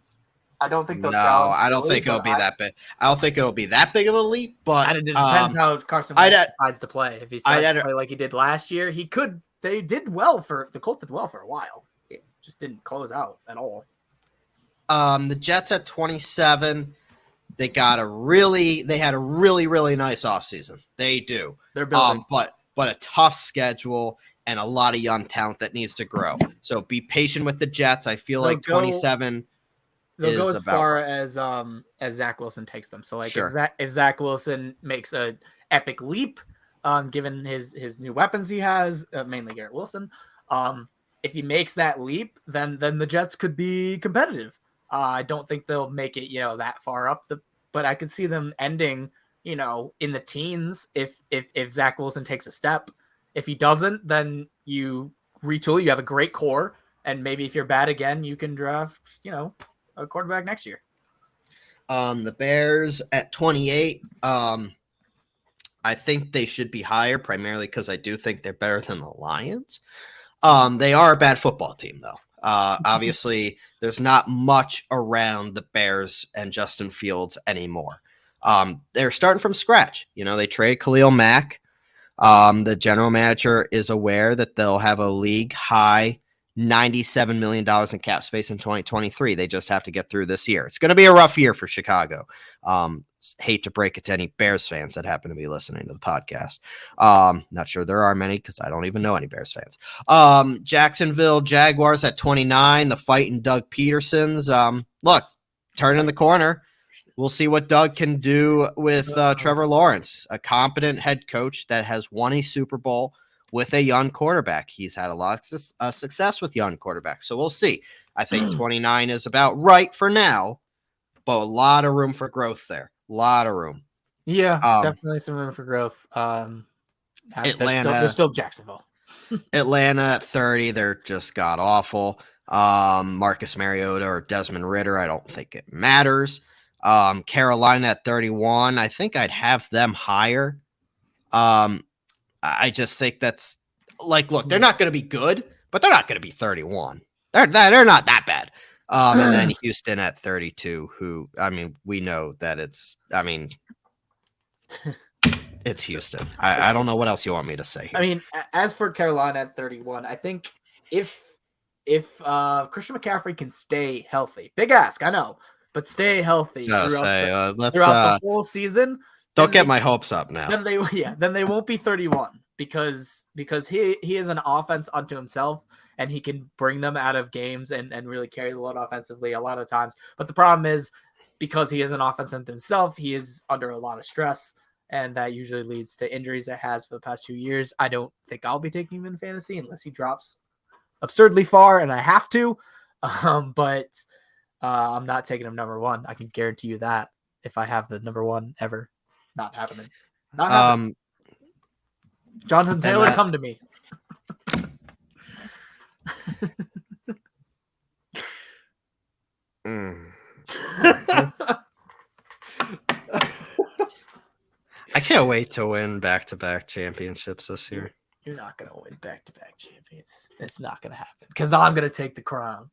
I don't think they'll.
No, I don't think it'll be that big. I don't think it'll be that big of a leap. But
it depends how Carson Wentz decides to play. If he starts to play like he did last year, he could. The Colts did well for a while. It just didn't close out at all.
The Jets at 27. They had a really nice offseason. They do.
They're building.
But a tough schedule and a lot of young talent that needs to grow. So be patient with the Jets. I feel like 27.
They'll go as far as Zach Wilson takes them. So if Zach Wilson makes a epic leap, given his new weapons he has, mainly Garrett Wilson, if he makes that leap, then the Jets could be competitive. I don't think they'll make it that far up, but I could see them ending in the teens if Zach Wilson takes a step. If he doesn't, then you retool. You have a great core, and maybe if you're bad again, you can draft a quarterback next year.
The Bears at 28. I think they should be higher, primarily because I do think they're better than the Lions. They are a bad football team, though. Obviously, there's not much around the Bears and Justin Fields anymore. They're starting from scratch. They trade Khalil Mack. The general manager is aware that they'll have a league high $97 million in cap space in 2023. They just have to get through this year. It's going to be a rough year for Chicago. Hate to break it to any Bears fans that happen to be listening to the podcast. Not sure there are many because I don't even know any Bears fans. Jacksonville Jaguars at 29. The fighting Doug Petersons. Look, turning the corner. We'll see what Doug can do with Trevor Lawrence, a competent head coach that has won a Super Bowl with a young quarterback. He's had a lot of success with young quarterbacks. So we'll see. I think 29 is about right for now, but a lot of room for growth there. A lot of room.
Yeah, definitely some room for growth.
Atlanta.
They're still Jacksonville.
Atlanta at 30. They're just god awful. Marcus Mariota or Desmond Ridder. I don't think it matters. Carolina at 31. I think I'd have them higher. I just think that's look, they're not going to be good, but they're not going to be 31. They're not that bad. And then Houston at 32, who, we know that it's It's Houston. I don't know what else you want me to say here.
I mean, as for Carolina at 31, I think if Christian McCaffrey can stay healthy, big ask, I know, but stay healthy throughout the whole season.
Don't get my hopes up now.
Then they won't be 31 because he is an offense unto himself, and he can bring them out of games and really carry the load offensively a lot of times. But the problem is, because he is an offense unto himself, he is under a lot of stress, and that usually leads to injuries. It has for the past 2 years. I don't think I'll be taking him in fantasy unless he drops absurdly far and I have to. But I'm not taking him number 1. I can guarantee you that if I have the number 1 ever. Not happening. Not happening. Jonathan Taylor, come to me.
I can't wait to win back-to-back championships this year.
You're not going to win back-to-back champions. It's not going to happen because I'm going to take the crown.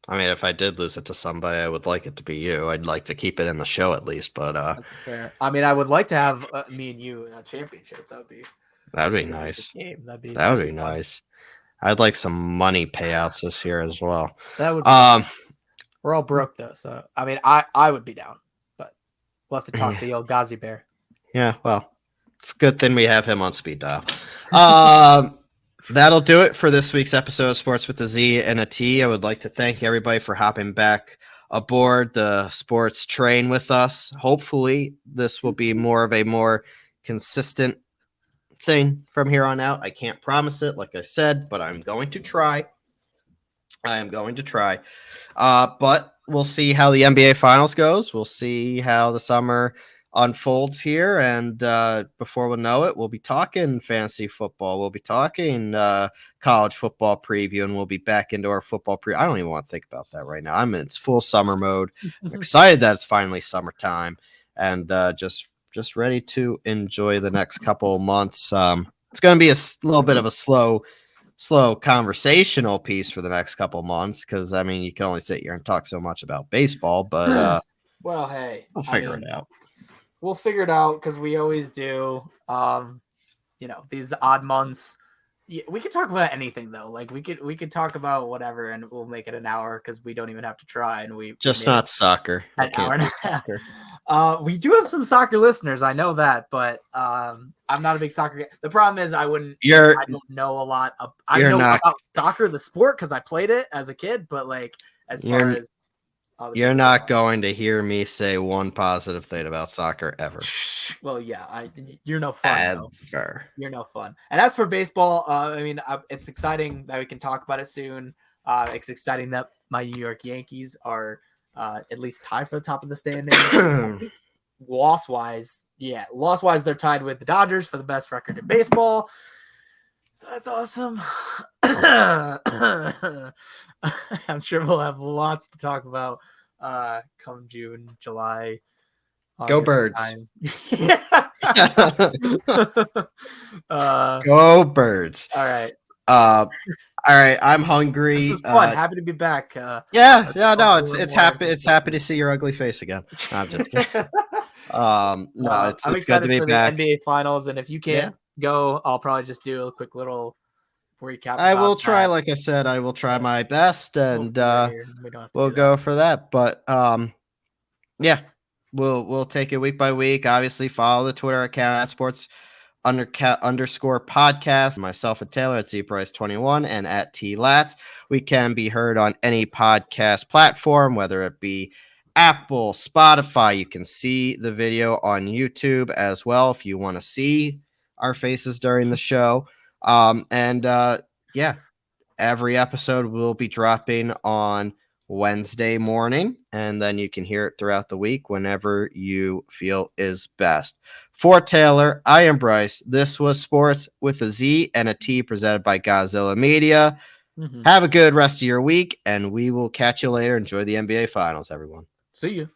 I mean, if I did lose it to somebody, I would like it to be you. I'd like to keep it in the show at least, but
That's fair. I mean, I would like to have me and you in a championship. That'd be
nice.
That
would be nice. I'd like some money payouts this year as well.
That would be we're all broke though, so I mean, I would be down, but we'll have to talk to the old Ghazi Bear.
Yeah, well, it's a good thing we have him on speed dial. That'll do it for this week's episode of Sports with a Z and a T. I would like to thank everybody for hopping back aboard the sports train with us. Hopefully, this will be more of a more consistent thing from here on out. I can't promise it, like I said, but I'm going to try. But we'll see how the NBA Finals goes. We'll see how the summer unfolds here, and before we know it, we'll be talking fantasy football. We'll be talking college football preview, and we'll be back into our football preview. I don't even want to think about that right now. I'm in full summer mode. I'm excited that it's finally summertime, and just ready to enjoy the next couple of months. It's going to be a little bit of a slow conversational piece for the next couple of months, because I mean, you can only sit here and talk so much about baseball, but
well, hey,
we'll figure it out.
We'll figure it out because we always do. These odd months. We could talk about anything though. Like we could talk about whatever, and we'll make it an hour because we don't even have to try. And we
just not soccer.
An hour and a half. We do have some soccer listeners. I know that, but I'm not a big soccer guy. The problem is I don't know a lot. I know about soccer, the sport, because I played it as a kid. But like as far as
you're not going to hear me say one positive thing about soccer ever.
Well, yeah, you're no fun.
Ever.
You're no fun. And as for baseball, it's exciting that we can talk about it soon. It's exciting that my New York Yankees are at least tied for the top of the standings. Loss-wise, they're tied with the Dodgers for the best record in baseball. So that's awesome. I'm sure we'll have lots to talk about come June, July.
Go Birds.
Go
Birds.
All right.
All right. I'm hungry.
This is fun. Happy to be back.
It's happy to see your ugly face again. No, I'm just kidding.
I'm excited
good to be
for
back.
The NBA Finals, and if you can't go, I'll probably just do a quick little recap.
I will try. Like I said, I will try my best, and we'll go for that. But we'll take it week by week. Obviously, follow the Twitter account at sports_podcast. Myself and Taylor at Bryce21 and at TLats. We can be heard on any podcast platform, whether it be Apple, Spotify. You can see the video on YouTube as well if you want to see our faces during the show. Every episode will be dropping on Wednesday morning, and then you can hear it throughout the week whenever you feel is best. For Taylor, I am Bryce. This was Sports with a Z and a T, presented by Godzilla Media. Have a good rest of your week, and we will catch you later. Enjoy the NBA Finals, everyone.
See you.